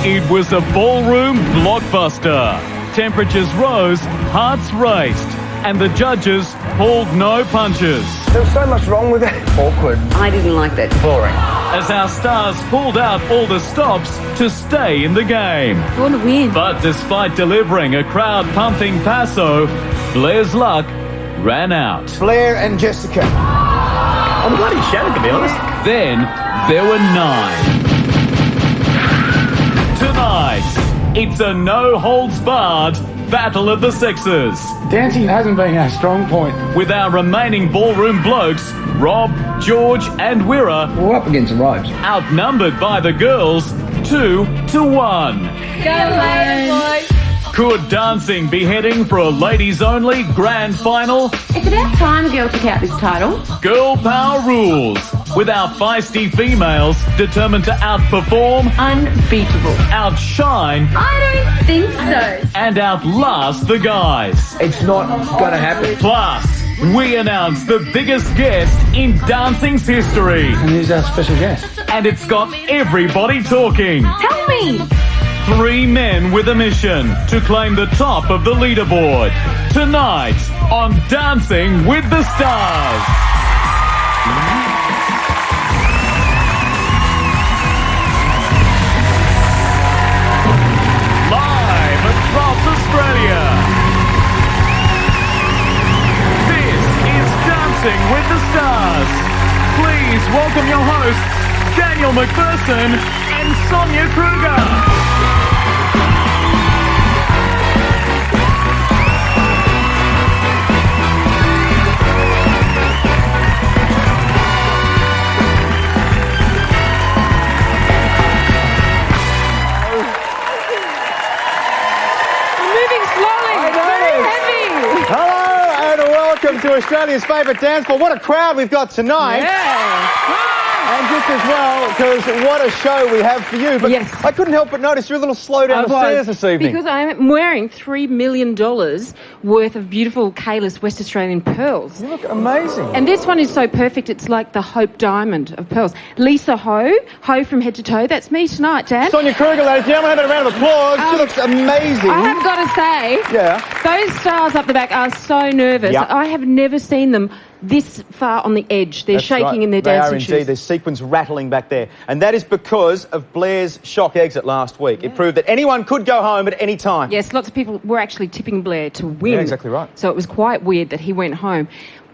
It was a ballroom blockbuster. Temperatures rose, hearts raced, and the judges pulled no punches. There was so much wrong with it. Awkward. I didn't like that. Boring. As our stars pulled out all the stops to stay in the game. I want to win. But despite delivering a crowd-pumping passo, Blair's luck ran out. Blair and Jessica. I'm bloody shattered, to be honest. Then there were 9. Tonight, it's a no-holds-barred battle of the sexes. Dancing hasn't been our strong point. With our remaining ballroom blokes, Rob, George and Wira, We're up against the ropes. outnumbered by the girls 2-1. Go ladies, boys. Could dancing be heading for a ladies-only grand final? It's about time a girl took out this title. Girl power rules, with our feisty females determined to outperform, Unbeatable. outshine I don't think so. and outlast the guys. It's not gonna happen. Plus, we announce the biggest guest in dancing's history. And who's our special guest? And it's got everybody talking. Tell me. 3 men with a mission to claim the top of the leaderboard. Tonight on Dancing with the Stars. Live across Australia. This is Dancing with the Stars. Please welcome your hosts, Daniel McPherson and Sonia Kruger. To Australia's favourite dance floor. What a crowd we've got tonight. Yeah. And just as well, because what a show we have for you. But Yes. I couldn't help but notice you're a little slow down the stairs this evening. Because I'm wearing $3 million worth of beautiful Kalis West Australian pearls. You look amazing. And this one is so perfect, it's like the Hope Diamond of pearls. Lisa Ho from head to toe, that's me tonight, Dan. Sonia Kruger, ladies and gentlemen, have a round of applause. She looks amazing. I have got to say, Yeah. those stars up the back are so nervous. Yep. I have never seen them this far on the edge. They're That's shaking right. in their They dancing are shoes. indeed. There's sequins rattling back there. And that is because of Blair's shock exit last week. It proved that anyone could go home at any time. Yes, lots of people were actually tipping Blair to win. Yeah, exactly right. So it was quite weird that he went home.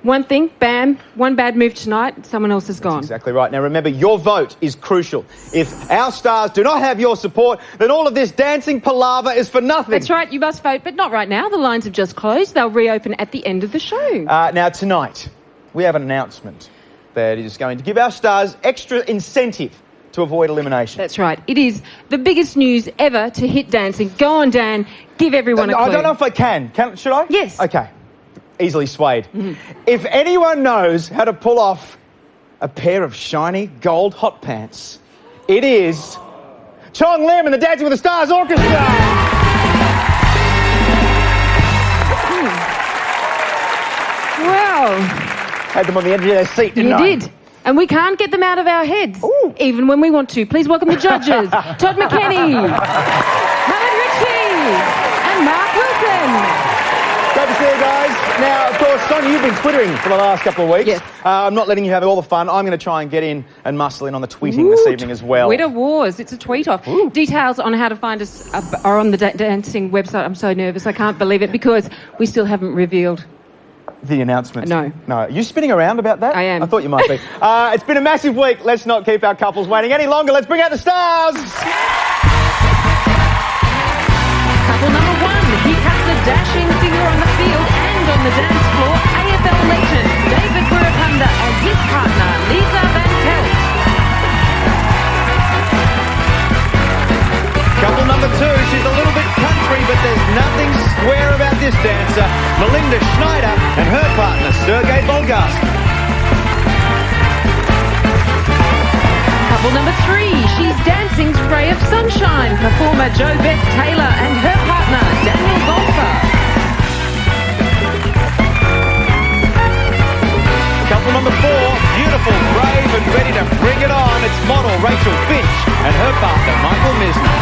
One thing, bam, one bad move tonight, someone else is gone. Exactly right. Now remember, your vote is crucial. If our stars do not have your support, then all of this dancing palaver is for nothing. That's right, you must vote, but not right now. The lines have just closed. They'll reopen at the end of the show. Now tonight, we have an announcement that is going to give our stars extra incentive to avoid elimination. That's right. It is the biggest news ever to hit dancing. Go on, Dan. Give everyone a clue. I don't know if I can. Should I? Yes. Okay. Easily swayed. If anyone knows how to pull off a pair of shiny gold hot pants, it is Chong Lim and the Dancing with the Stars Orchestra. Wow. Had them on the edge of their seat, didn't I? You did. And we can't get them out of our heads, even when we want to. Please welcome the judges, Todd McKenny, Helen Ritchie, and Mark Wilson. Great to see you guys. Now, of course, Sonia, you've been twittering for the last couple of weeks. Yes. I'm not letting you have all the fun. I'm going to try and get in and muscle in on the tweeting this evening as well. Twitter Wars. It's a tweet off. Details on how to find us are on the dancing website. I'm so nervous. I can't believe it because we still haven't revealed. The announcement. No. Are you spinning around about that? I am. I thought you might be. It's been a massive week. Let's not keep our couples waiting any longer. Let's bring out the stars. Couple number 1. He cuts a dashing figure on the field and on the dance floor. AFL legend David Burapunda and his partner Lisa Van Pelt. Couple number 2. She's a little bit country, but there's nothing square about this dancer. Melinda Schneider and her partner Sergei Bolgarski. Couple number 3. She's dancing's ray of sunshine. Performer Jo Beth Taylor and her partner Daniel Golfer. Couple number 4. Beautiful, brave and ready to bring it on. It's model Rachel Finch and her partner Michael Misner.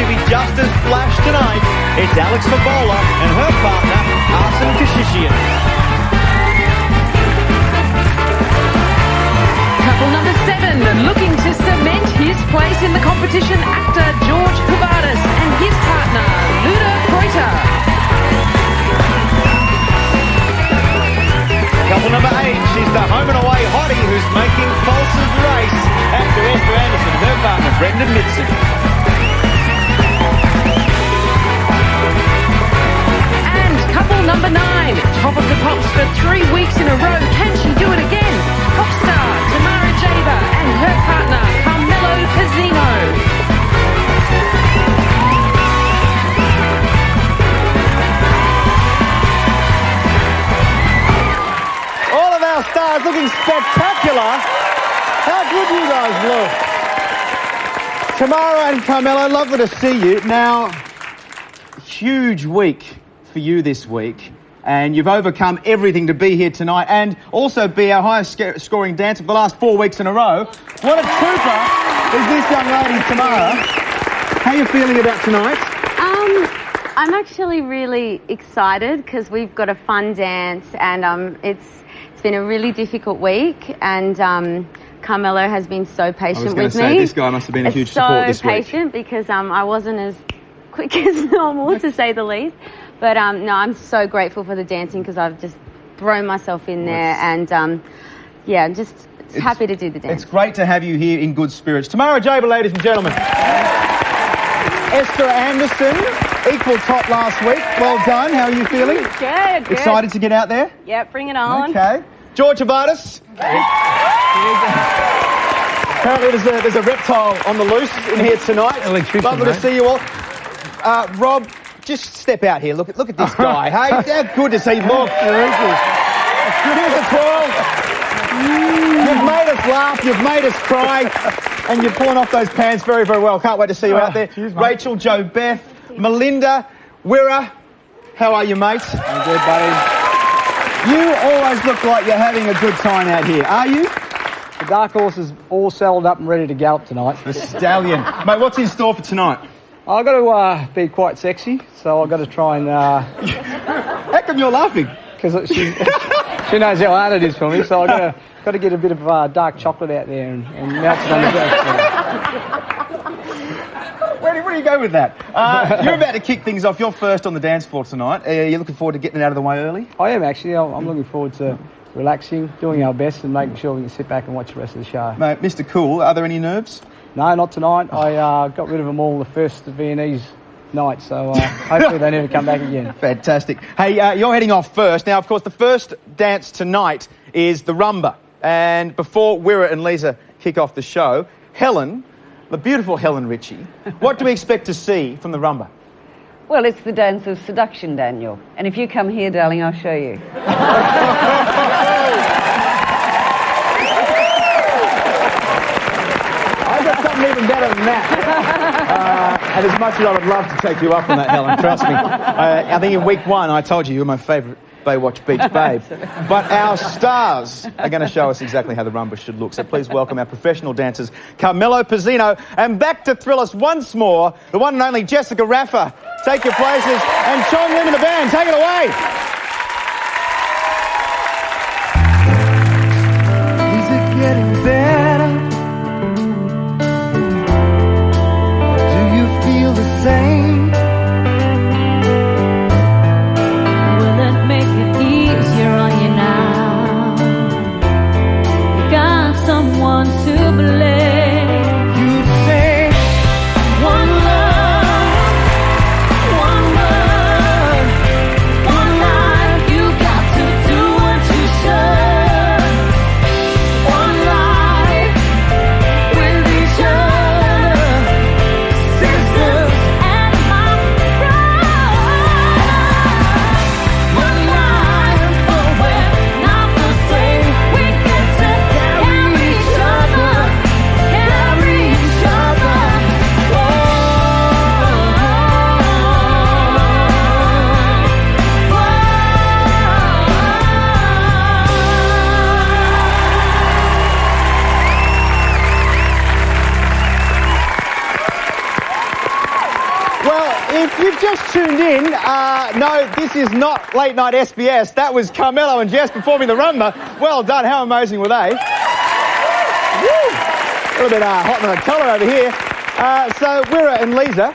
should be just as flash tonight. It's Alex Favola and her partner, Arsene Kashishian. Couple number 7, looking to cement his place in the competition, actor George Kubardis and his partner, Luda Kreuter. Couple number 8, she's the home and away hottie who's making pulses race. Actor Esther Anderson and her partner, Brendan Mitson. And couple number 9, top of the pops for 3 weeks in a row. Can she do it again? Pop star Tamara Jaber and her partner, Carmelo Pizzino. All of our stars looking spectacular. How good you guys look. Tamara and Carmelo, lovely to see you. Now, huge week for you this week, and you've overcome everything to be here tonight and also be our highest scoring dancer for the last 4 weeks in a row. What a trooper is this young lady, Tamara. How are you feeling about tonight? I'm actually really excited because we've got a fun dance, and it's been a really difficult week, and Carmelo has been so patient with me. This guy must have been a huge support this week. So patient because I wasn't as quick as normal, to say the least. But no, I'm so grateful for the dancing because I've just thrown myself in there, and I'm just happy to do the dance. It's great to have you here in good spirits. Tamara Jaber, ladies and gentlemen. Esther Anderson, equal top last week. Well done. How are you feeling? Good. Excited to get out there? Yep, bring it on. Okay. George Avardis. Apparently there's a reptile on the loose in here tonight. Electrician, Lovely to mate. see you all. Rob, just step out here. Look at this guy. Hey, how good does he look? Here's a 12. You've made us laugh. You've made us cry. And you're pulling off those pants very, very well. Can't wait to see you out there. Cheers, mate. Rachel, Jo Beth, Melinda, Wirra. How are you, mate? I'm good, buddy. You always look like you're having a good time out here. Are you? The dark horse is all saddled up and ready to gallop tonight. The stallion. Mate, what's in store for tonight? I've got to be quite sexy, so I've got to try and... How come you're laughing? Because she knows how hard it is for me, so I've got to get a bit of dark chocolate out there and melt it on the dress. Where do you go with that? You're about to kick things off. You're first on the dance floor tonight. You're looking forward to getting it out of the way early? I am actually. I'm looking forward to relaxing, doing our best and making sure we can sit back and watch the rest of the show. Mate, Mr. Cool, are there any nerves? No, not tonight. I got rid of them all the first Viennese night, so hopefully they never come back again. Fantastic. Hey, you're heading off first. Now, of course, the first dance tonight is the rumba. And before Wirra and Lisa kick off the show, Helen, the beautiful Helen Ritchie, what do we expect to see from the rumba? Well, it's the dance of seduction, Daniel. And if you come here, darling, I'll show you. I've got something even better than that. And as much as I would love to take you up on that, Helen, trust me. I think in week 1, I told you were my favourite Baywatch Beach babe. But our stars are going to show us exactly how the rumba should look. So please welcome our professional dancers, Carmelo Pizzino, and back to thrill us once more, the one and only Jessica Raffa. Take your places, and Chong Lim and the band, take it away. Is it getting better? Do you feel the same? Will it make it easier on you now? You got someone to blame. You say One love, one word, one life. You got to do what you should. One life, you've just tuned in, no, this is not late night SBS. That was Carmelo and Jess performing the rumba. Well done. How amazing were they? Woo! A little bit hot in the colour over here. So Wira and Lisa,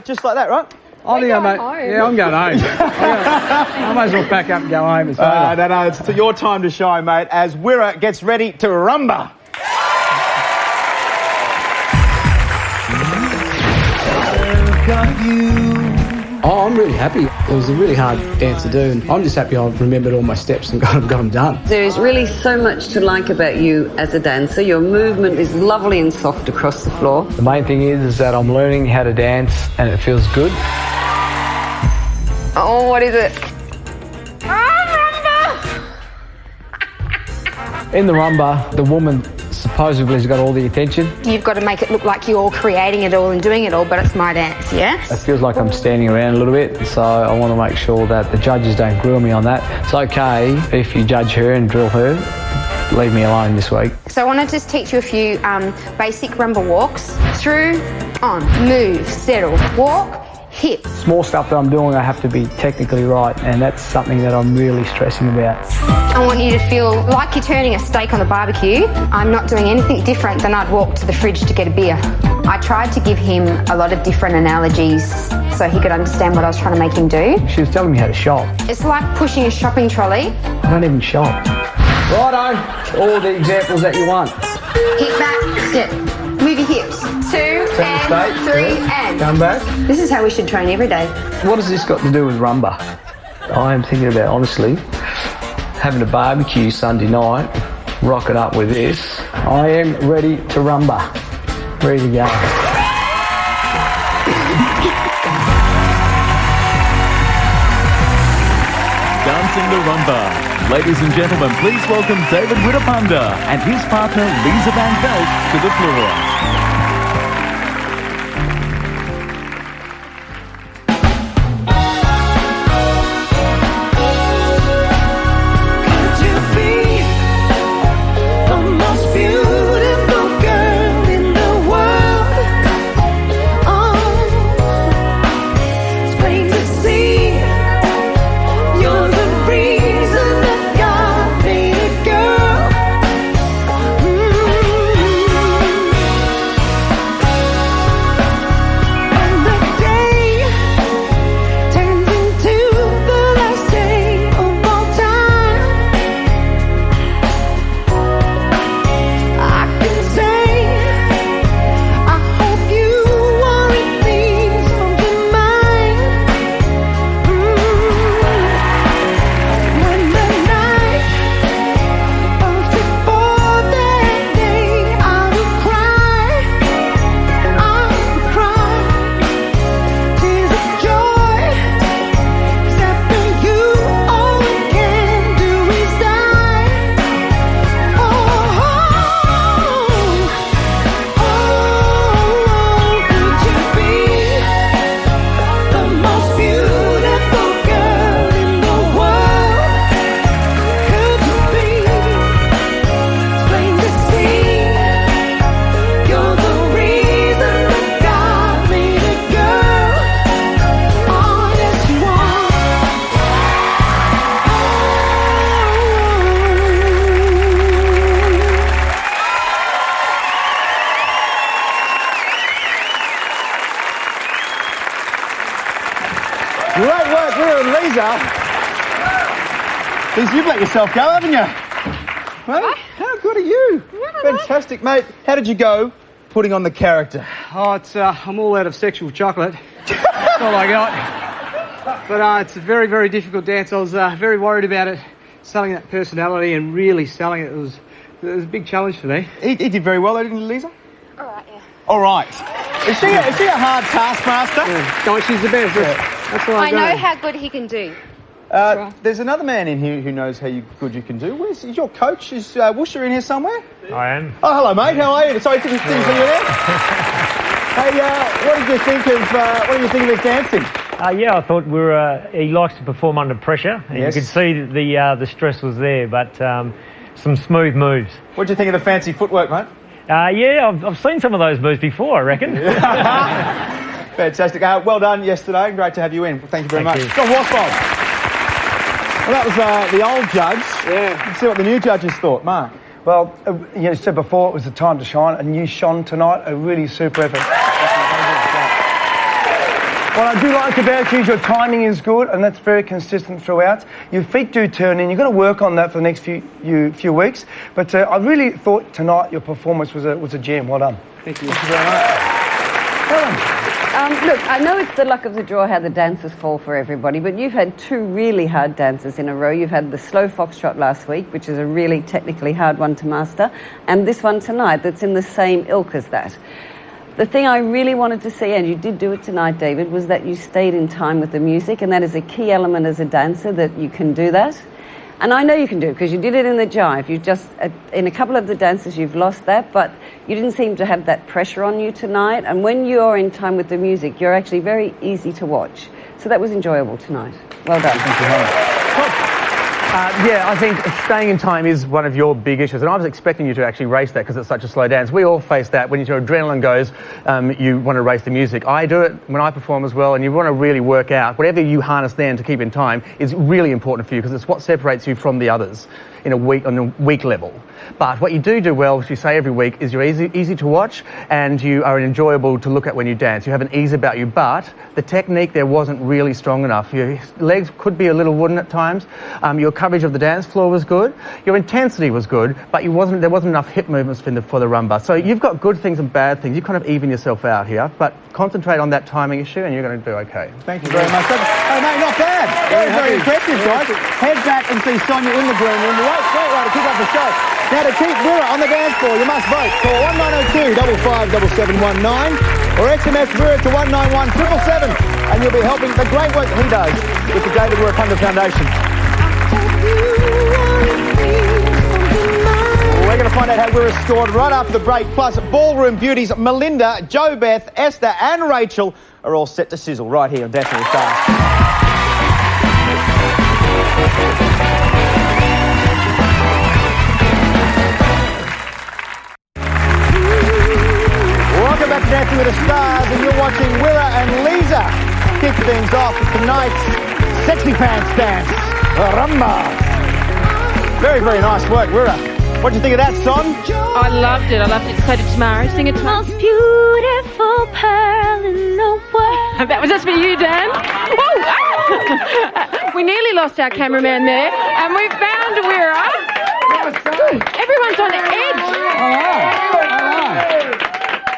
just like that, right? I think I'm going home. I might as well pack up and go home. It's over. No, it's your time to shine, mate, as Wira gets ready to rumba. Oh, I'm really happy. It was a really hard dance to do, and I'm just happy I've remembered all my steps and got them done. There is really so much to like about you as a dancer. Your movement is lovely and soft across the floor. The main thing is that I'm learning how to dance, and it feels good. Oh, what is it? In the rumba, the woman supposedly has got all the attention. You've got to make it look like you're creating it all and doing it all, but it's my dance, yeah? It feels like I'm standing around a little bit, so I want to make sure that the judges don't grill me on that. It's okay if you judge her and drill her. Leave me alone this week. So I want to just teach you a few basic rumba walks. Through, on, move, settle, walk, hip. Small stuff that I'm doing, I have to be technically right, and that's something that I'm really stressing about. I want you to feel like you're turning a steak on the barbecue. I'm not doing anything different than I'd walk to the fridge to get a beer. I tried to give him a lot of different analogies so he could understand what I was trying to make him do. She was telling me how to shop. It's like pushing a shopping trolley. I don't even shop. Righto, all the examples that you want. Hip back, step. Move your hips. 2 and straight, 3 and. Come back. This is how we should train every day. What has this got to do with rumba? I am thinking about, honestly, having a barbecue Sunday night, rock it up with this. I am ready to rumba. Ready to go. Dancing the rumba. Ladies and gentlemen, please welcome David Wittapunda and his partner Lisa Van Pelt to the floor. Great work, Wira and Lisa. Lisa, you've let yourself go, haven't you? Mate, how good are you? Fantastic, mate. How did you go putting on the character? Oh, it's I'm all out of sexual chocolate. That's all I got. But it's a very, very difficult dance. I was very worried about it, selling that personality and really selling it. It was a big challenge for me. He did very well, though, didn't he, Lisa? All right, yeah. All right. Is she a hard taskmaster? Yeah. No, she's the best. That's what I know how good he can do. There's another man in here who knows how good you can do. Is your coach? Is Woosha in here somewhere? I am. Oh, hello, mate. How are you? Sorry, didn't see you there. Hey, what did you think of his dancing? Yeah, I thought he likes to perform under pressure, and Yes. you could see that the stress was there, but some smooth moves. What do you think of the fancy footwork, mate? Yeah, I've seen some of those moves before, I reckon. Fantastic. Well done yesterday. Great to have you in. Thank you very much. you. John Wasbob. Well, that was the old judge. Yeah. Let's see what the new judges thought. Mark. Well, you said before it was the time to shine, and you shone tonight. A really super effort. What I do like about you is your timing is good, and that's very consistent throughout. Your feet do turn in. You've got to work on that for the next few weeks. But I really thought tonight your performance was a gem. Well done. Thank you. Thank you very much. Helen. Look, I know it's the luck of the draw how the dances fall for everybody, but you've had two really hard dances in a row. You've had the slow foxtrot last week, which is a really technically hard one to master, and this one tonight that's in the same ilk as that. The thing I really wanted to see, and you did do it tonight, David, was that you stayed in time with the music, and that is a key element as a dancer, that you can do that. And I know you can do it because you did it in the jive. You just, in a couple of the dances, you've lost that, but you didn't seem to have that pressure on you tonight. And when you're in time with the music, you're actually very easy to watch. So that was enjoyable tonight. Well done. Thank you, Helen. Yeah, I think staying in time is one of your big issues, and I was expecting you to actually race that because it's such a slow dance. We all face that. When your adrenaline goes, you want to race the music. I do it when I perform as well, and you want to really work out. Whatever you harness then to keep in time is really important for you because it's what separates you from the others on a week level. But what you do well, which you say every week, is you're easy to watch and you are enjoyable to look at when you dance. You have an ease about you, but the technique there wasn't really strong enough. Your legs could be a little wooden at times. Your coverage of the dance floor was good. Your intensity was good, but there wasn't enough hip movements for the rumba. So you've got good things and bad things. You kind of even yourself out here, but concentrate on that timing issue and you're going to do okay. Thank you very much. Oh, no, not bad. Very impressive, guys. Head back and see Sonia in the green room. Great way to kick off the show. Now, to keep Wira on the dance floor, you must vote. Call 1902 55 7719 or SMS Wira to 191 777, and you'll be helping the great work that he does with the David Wirapunda Foundation. We're going to find out how Wira scored right after the break. Plus, ballroom beauties Melinda, Jo Beth, Esther and Rachel are all set to sizzle right here on Dancing with the Stars. Welcome back to Dancing with the Stars, and you're watching Wira and Lisa kick things off with tonight's Sexy Pants Dance, Rumba. Very, very nice work, Wira. What do you think of that song? I loved it. So did Tamara. Sing it to us. Most beautiful pearl in the world. That was just for you, Dan. We nearly lost our cameraman there, and we found Wira. Everyone's on edge.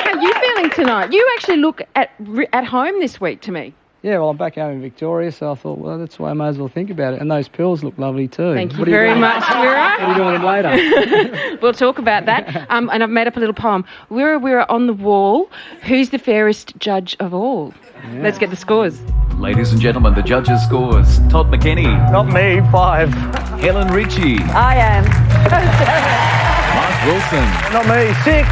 How are you feeling tonight? You actually look at home this week to me. Yeah, well, I'm back home in Victoria, so I thought, well, that's why I may as well think about it. And those pearls look lovely too. Thank you very much, Wira. What are you doing them later? We'll talk about that. And I've made up a little poem. Wira on the wall. Who's the fairest judge of all? Yeah. Let's get the scores. Ladies and gentlemen, the judges' scores. Todd McKinney. Not me, 5. Helen Ritchie. I am. Mark Wilson. Not me, 6.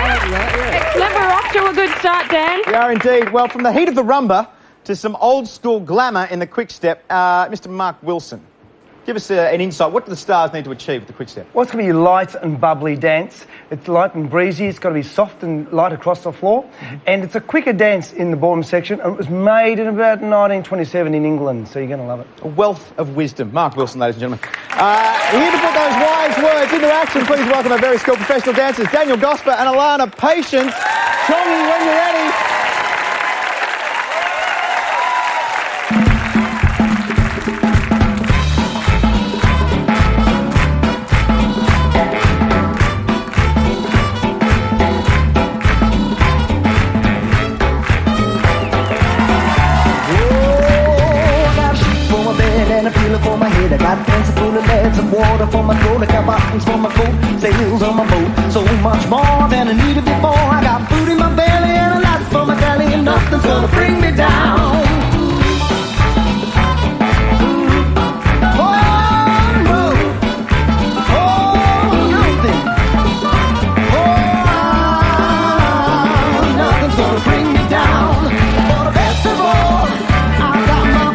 Excellent. We're off to a good start, Dan. We are indeed. Well, from the heat of the rumba to some old school glamour in the quick step, Mr. Mark Wilson, give us an insight. What do the stars need to achieve with the quick step? Well, it's going to be a light and bubbly dance. It's light and breezy. It's got to be soft and light across the floor. And it's a quicker dance in the ballroom section. And it was made in about 1927 in England, so you're going to love it. A wealth of wisdom. Mark Wilson, ladies and gentlemen. Here to put those wise words into action, please welcome our very skilled professional dancers, Daniel Gosper and Alana Patience. Chongy, when you're ready. For my head, I got pants full of lead, some water for my throat, I got buttons for my coat, sails on my boat, so much more than I needed before. I got food in my belly and a lot for my belly, and nothing's gonna bring me down. Nothing's gonna bring me down. For the best of all, I got my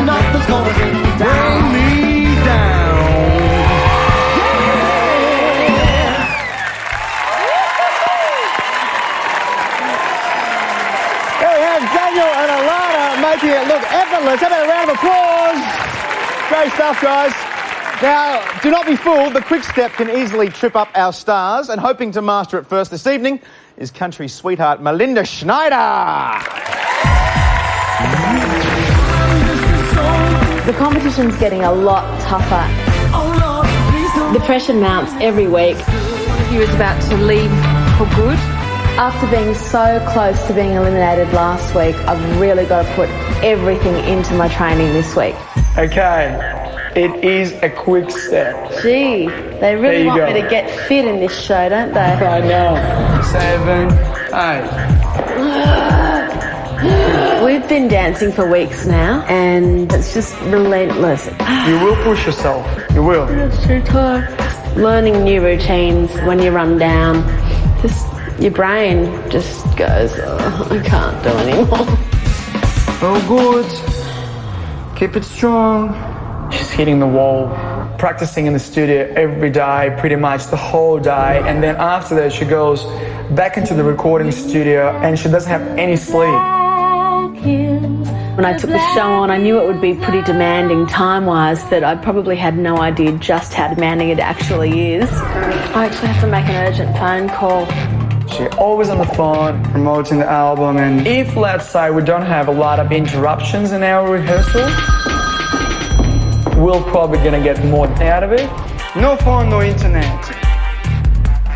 nothing's have Daniel and Alana making it look effortless. How about a round of applause? Great stuff, guys. Now, do not be fooled. The quick step can easily trip up our stars, and hoping to master it first this evening is country sweetheart Melinda Schneider. The competition's getting a lot tougher. The pressure mounts every week. He was about to leave for good. After being so close to being eliminated last week, I've really got to put everything into my training this week. Okay, it is a quick step. Gee, they really want me to get fit in this show, don't they? I know. 7, 8. We've been dancing for weeks now, and it's just relentless. You will push yourself. You will. I'm so tired. Learning new routines when you run down, just your brain just goes, oh, I can't do anymore. Oh, good. Keep it strong. She's hitting the wall, practicing in the studio every day, pretty much the whole day. And then after that, she goes back into the recording studio and she doesn't have any sleep. When I took the show on, I knew it would be pretty demanding time-wise, but I probably had no idea just how demanding it actually is. I actually have to make an urgent phone call. She's always on the phone promoting the album, and if, let's say, we don't have a lot of interruptions in our rehearsal, we're probably gonna get more out of it. No phone, no internet.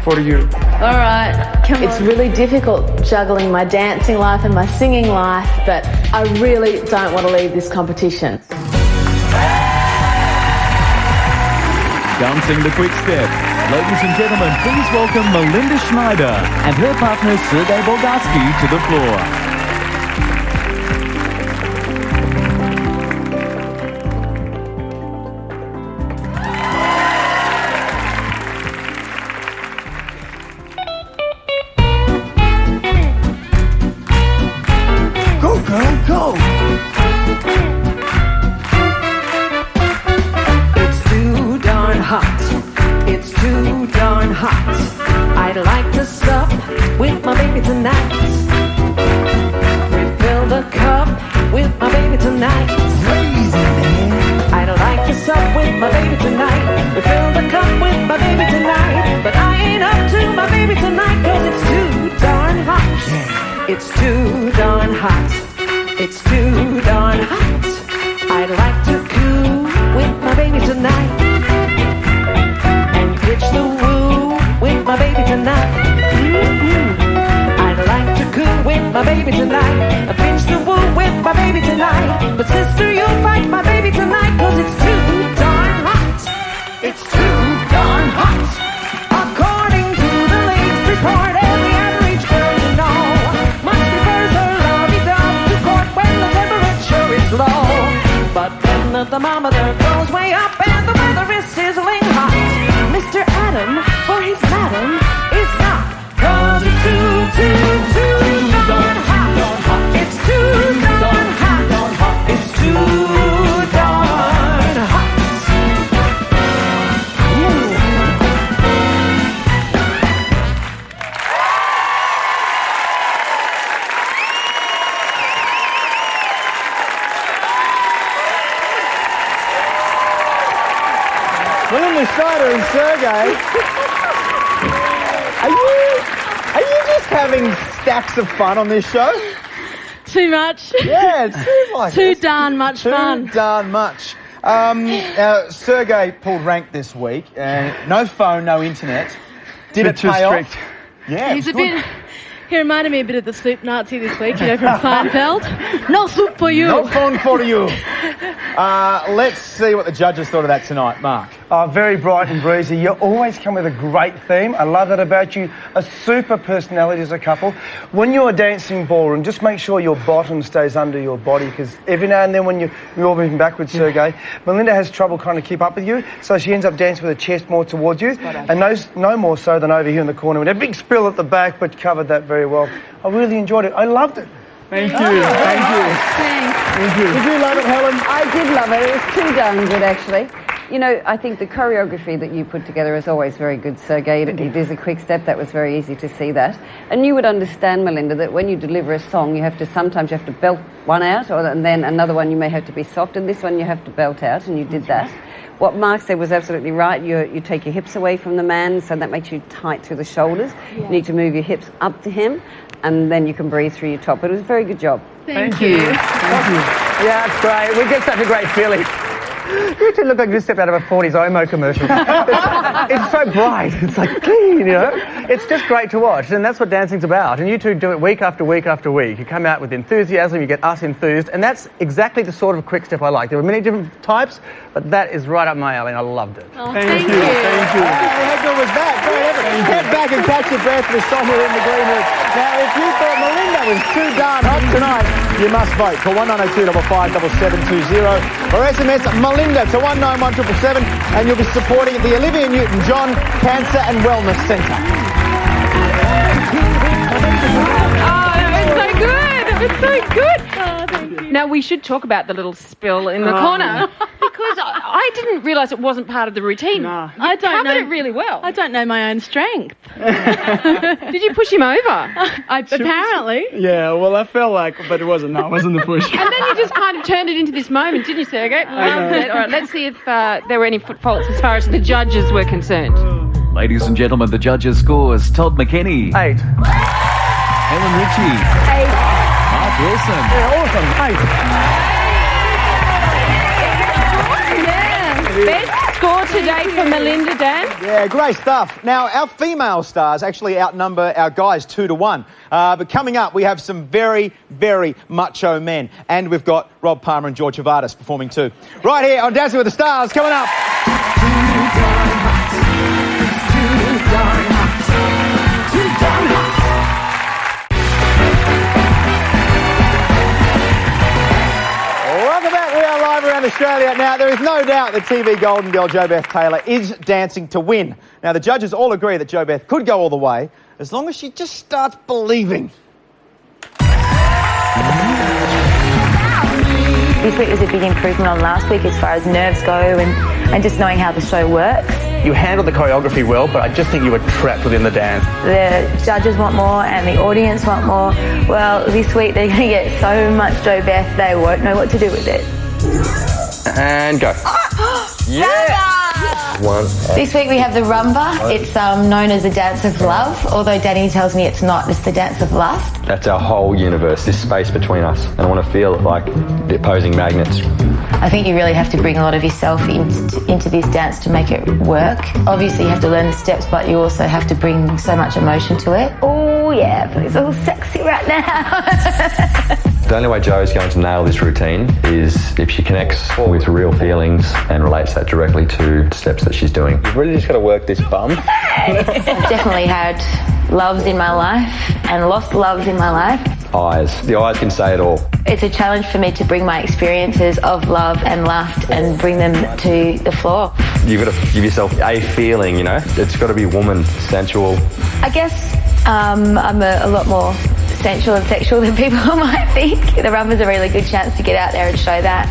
For you. All right, come on. It's really difficult juggling my dancing life and my singing life, but I really don't want to leave this competition. Dancing the quick step. Ladies and gentlemen, please welcome Melinda Schneider and her partner Sergei Bolgatsky to the floor. Go! It's too darn hot. It's too darn hot. I'd like to sup with my baby tonight. Refill the cup with my baby tonight. Crazy man. I'd like to sup with my baby tonight. Refill the cup with my baby tonight. But I ain't up to my baby tonight, 'cause it's too darn hot. It's too darn hot. It's too darn hot. I'd like to coo with my baby tonight. And pitch the woo with my baby tonight. I'd like to coo with my baby tonight. Pitch the woo with my baby tonight. But sister, you'll fight my baby tonight, 'cause it's too darn hot. It's too darn hot. According to the latest report, every average girl you know much prefers her lovey-dove to court when the temperature is low. But then the thermometer goes way up and the weather is sizzling hot. Mr. Adam, for his madam, is not, 'cause it's too darn hot. It's too darn hot. It's too darn hot. Melinda Schneider and Sergei. Are you just having stacks of fun on this show? Too much. Yeah, it seems like Too it. darn much fun. Too darn much. Sergei pulled rank this week. No phone, no internet. Did it pay off? Yeah, He's a good. bit. He reminded me a bit of the soup Nazi this week, from Seinfeld. No soup for you. No phone for you. Let's see what the judges thought of that tonight, Mark. Very bright and breezy. You always come with a great theme. I love that about you. A super personality as a couple. When you're dancing ballroom, just make sure your bottom stays under your body, because every now and then when you're moving backwards, Sergei, Melinda has trouble kind of keep up with you, so she ends up dancing with her chest more towards you, and no more so than over here in the corner with a big spill at the back, but covered that very well. I really enjoyed it. I loved it. Thank you. Thank you. Thank you. Did you love it, Helen? I did love it. It was too darn good, actually. You know, I think the choreography that you put together is always very good, Sergei. It is a quick step. That was very easy to see that. And you would understand, Melinda, that when you deliver a song, sometimes you have to belt one out, and then another one you may have to be soft, and this one you have to belt out, and you did that. What Mark said was absolutely right. You take your hips away from the man, so that makes you tight through the shoulders. Yeah. You need to move your hips up to him, and then you can breathe through your top. But it was a very good job. Thank you. Thank you. Yeah, that's great. We get such a great feeling. You two look like you just stepped out of a 40s Omo commercial. It's so bright. It's like clean, you know. It's just great to watch, and that's what dancing's about. And you two do it week after week after week. You come out with enthusiasm, you get us enthused, and that's exactly the sort of quick step I like. There are many different types, but that is right up my alley, and I loved it. Oh, thank you. Thank you. How good was that? Great effort. Get back and catch your breath with Sonia in the green room. Now, if you thought Melinda was too darn hot tonight, you must vote. Call 1902 55720 or SMS Melinda to 191777, and you'll be supporting the Olivia Newton-John Cancer and Wellness Centre. Oh, it's so good. It's so good. Oh, thank you. Now, we should talk about the little spill in the corner, because I didn't realise it wasn't part of the routine. No. I don't know it really well. I don't know my own strength. Did you push him over? Apparently. Yeah, well, I felt like, but it wasn't the push. And then you just kind of turned it into this moment, didn't you, Sergei? Loved it. All right, let's see if there were any foot faults as far as the judges were concerned. Ladies and gentlemen, the judges' scores. Todd McKinney. 8. Helen Ritchie. 8. Mark Wilson. Yeah, awesome. 8. Best score today for Melinda, Dan. Yeah, great stuff. Now, our female stars actually outnumber our guys 2-1. But coming up, we have some very, very macho men. And we've got Rob Palmer and George Havardis performing too. Right here on Dancing with the Stars, coming up. Welcome back. We are live around Australia. Now, there is no doubt that TV Golden Girl JoBeth Taylor is dancing to win. Now, the judges all agree that JoBeth could go all the way as long as she just starts believing. This week was a big improvement on last week as far as nerves go and just knowing how the show works. You handled the choreography well, but I just think you were trapped within the dance. The judges want more and the audience want more. Well, this week they're going to get so much JoBeth, they won't know what to do with it. And go. Yeah! One. This week we have the rumba. It's known as the dance of love, although Danny tells me it's not, it's the dance of lust. That's our whole universe, this space between us. And I want to feel it like the opposing magnets. I think you really have to bring a lot of yourself into this dance to make it work. Obviously you have to learn the steps, but you also have to bring so much emotion to it. Oh yeah, but it's all sexy right now. The only way Jo is going to nail this routine is if she connects with real feelings and relates that directly to steps that she's doing. You've really just got to work this bum. I've definitely had loves in my life and lost loves in my life. Eyes. The eyes can say it all. It's a challenge for me to bring my experiences of love and lust and bring them to the floor. You've got to give yourself a feeling, you know? It's got to be woman, sensual. I guess I'm a lot more sensual and sexual than people might think. The rumba's a really good chance to get out there and show that.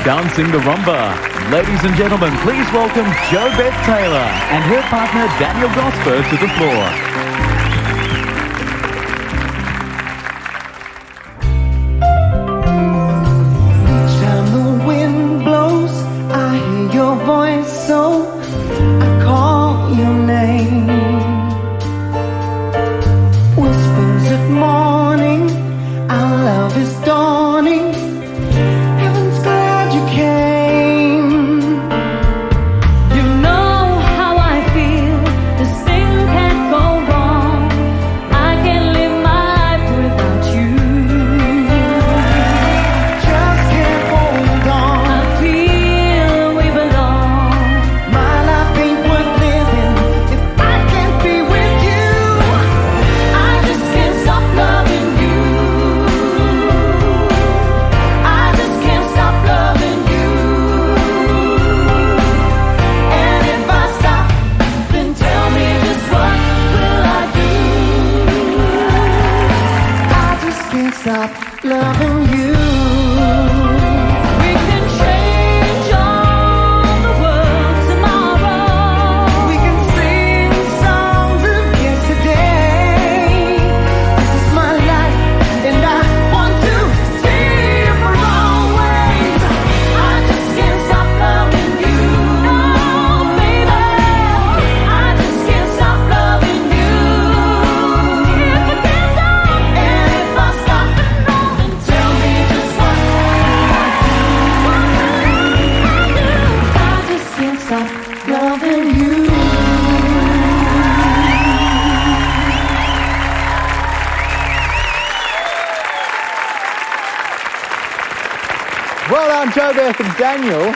Dancing the Rumba. Ladies and gentlemen, please welcome JoBeth Taylor and her partner Daniel Gosper to the floor. So I call your name. Whispers at morning, our love is dawning. Heaven's glad you came. You know how I feel. This thing can't go wrong. I can't live my life without you. Just can't hold on. I feel we belong. Stop loving you. Well done, Joe, Beth and Daniel.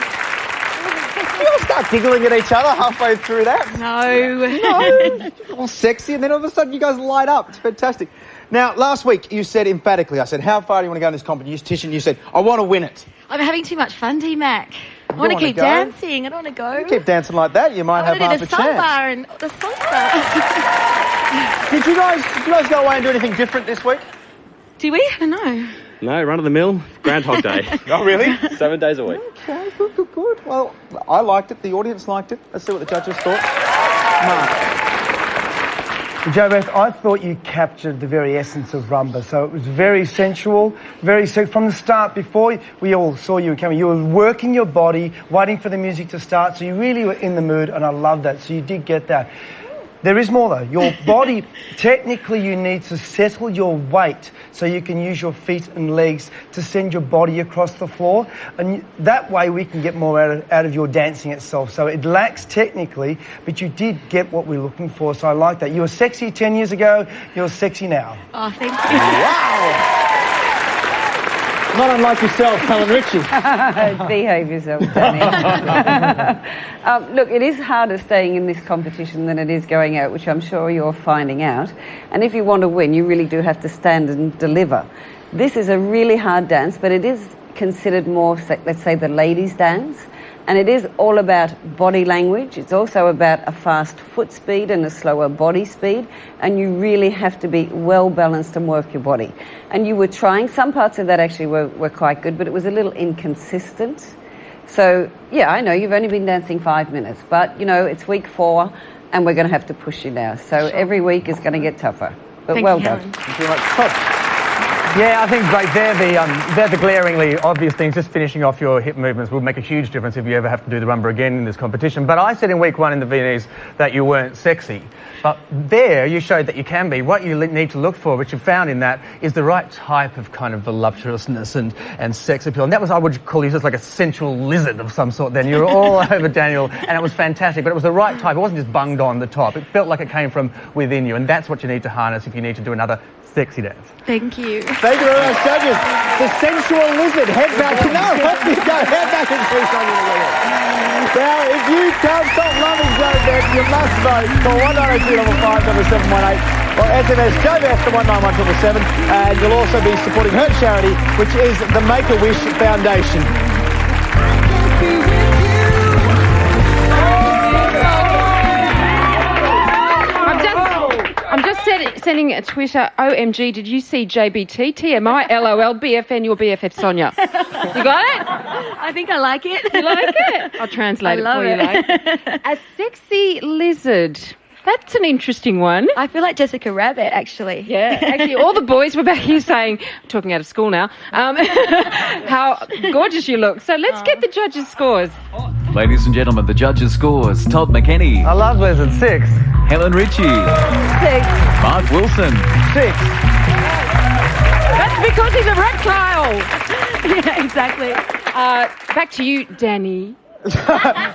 You all start giggling at each other halfway through that. No. All sexy, and then all of a sudden you guys light up. It's fantastic. Now, last week you said emphatically, I said, how far do you want to go in this competition? You said, I want to win it. I'm having too much fun, D-Mac. I want to keep dancing. I don't want to go. You keep dancing like that, you might have half a chance. I want to do the salsa and the salsa. Did you guys go away and do anything different this week? Do we? I don't know. No, run of the mill, Groundhog Day. Oh, really? 7 days a week. Okay, good. Well, I liked it. The audience liked it. Let's see what the judges thought. Mark. Jo Beth, I thought you captured the very essence of rumba. So it was very sensual, from the start, before we all saw you coming, you were working your body, waiting for the music to start, so you really were in the mood, and I love that. So you did get that. There is more though. Your body, technically you need to settle your weight so you can use your feet and legs to send your body across the floor, and that way we can get more out of your dancing itself. So it lacks technically, but you did get what we're looking for, so I like that. You were sexy 10 years ago, you're sexy now. Oh, thank you. Wow! Not unlike yourself, Helen Ritchie. Behave yourself, Danny. Look, it is harder staying in this competition than it is going out, which I'm sure you're finding out. And if you want to win, you really do have to stand and deliver. This is a really hard dance, but it is considered more, let's say, the ladies' dance. And it is all about body language. It's also about a fast foot speed and a slower body speed. And you really have to be well balanced and work your body. And you were trying, some parts of that actually were quite good, but it was a little inconsistent. So, yeah, I know you've only been dancing 5 minutes, but, you know, it's week 4 and we're going to have to push you now. So every week is going to get tougher. But well done. Thank you very much. Yeah, I think great. They're the glaringly obvious things. Just finishing off your hip movements will make a huge difference if you ever have to do the rumba again in this competition. But I said in week 1 in the Viennese that you weren't sexy. But there you showed that you can be. What you need to look for, which you found in that, is the right type of kind of voluptuousness and sex appeal. And that was, I would call you just like a sensual lizard of some sort then. You were all over Daniel, and it was fantastic. But it was the right type. It wasn't just bunged on the top. It felt like it came from within you. And that's what you need to harness if you need to do another sexy dance. Thank you. Thank you very much, judges. The sensual lizard. Head back. No, off you go. Head back and see something in the Now, if you can't stop loving Jo Beth, you must vote. Call 1902557718 or SMS Jo Beth to 191777. And you'll also be supporting her charity, which is the Make-A-Wish Foundation. I'm just sending a Twitter, OMG, did you see JBT? TMI, LOL, BFN, your BFF Sonia. You got it? I think I like it. You like it? I'll translate it for you. Like. A sexy lizard. That's an interesting one. I feel like Jessica Rabbit, actually. Yeah, actually, all the boys were back here saying, talking out of school now, how gorgeous you look. So let's get the judges' scores. Ladies and gentlemen, the judges' scores. Todd McKenny. I love lizard. 6. Helen Ritchie. 6. Mark Wilson. 6. That's because he's a reptile. Yeah, exactly. Back to you, Danny.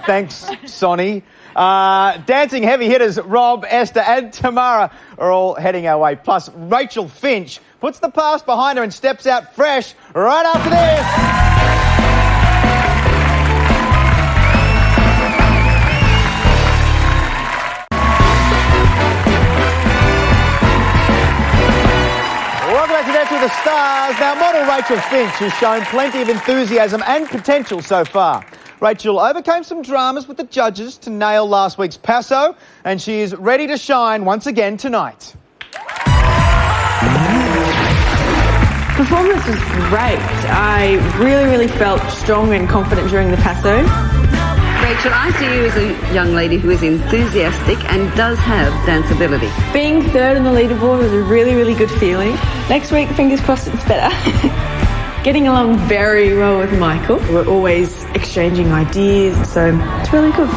Thanks, Sonny. Dancing heavy hitters Rob, Esther and Tamara are all heading our way. Plus, Rachel Finch puts the past behind her and steps out fresh right after this. Welcome back to Dance with the Stars. Now, model Rachel Finch has shown plenty of enthusiasm and potential so far. Rachel overcame some dramas with the judges to nail last week's paso, and she is ready to shine once again tonight. Performance was great. I really felt strong and confident during the paso. Rachel, I see you as a young lady who is enthusiastic and does have dance ability. Being third on the leaderboard was a really good feeling. Next week, fingers crossed it's better. Getting along very well with Michael. We're always exchanging ideas, so it's really good.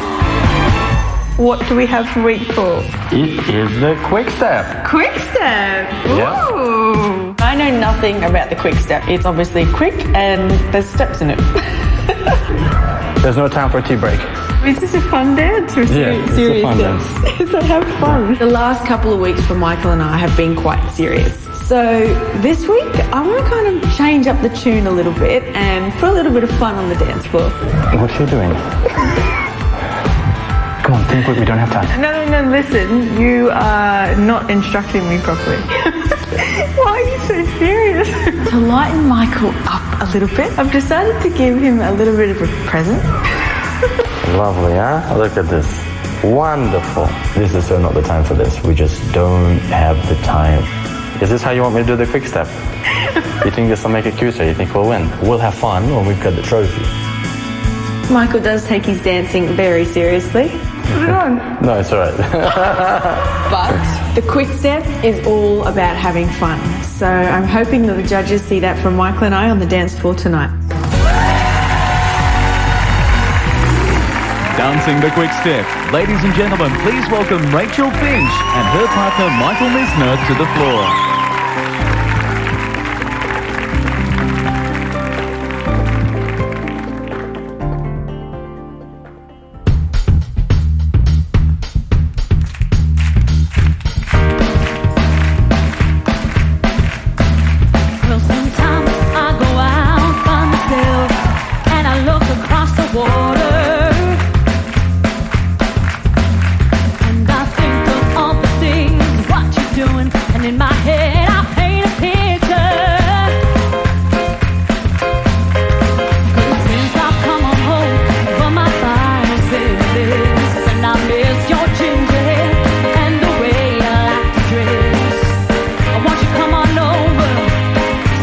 What do we have for week 4? It is the quick step. Quick step? Yeah. Ooh. I know nothing about the quick step. It's obviously quick and there's steps in it. There's no time for a tea break. Is this a fun dance or serious it's a fun dance? So have fun. The last couple of weeks for Michael and I have been quite serious. So this week, I want to kind of change up the tune a little bit and put a little bit of fun on the dance floor. What's she doing? Come on, think quick, we don't have time. No, listen, you are not instructing me properly. Why are you so serious? To lighten Michael up a little bit, I've decided to give him a little bit of a present. Lovely, huh? Look at this. Wonderful. This is so not the time for this. We just don't have the time. Is this how you want me to do the quick step? You think this will make it cuter? You think we'll win? We'll have fun when we've got the trophy. Michael does take his dancing very seriously. Put it on. No, it's all right. But the quick step is all about having fun. So I'm hoping that the judges see that from Michael and I on the dance floor tonight. Dancing the quick step. Ladies and gentlemen, please welcome Rachel Finch and her partner Michael Misner to the floor. Well, sometimes I go out by myself and I look across the water. And in my head I paint a picture. 'Cause since I've come on home from my final service, and I miss your ginger hair and the way you like to dress, I want you to come on over,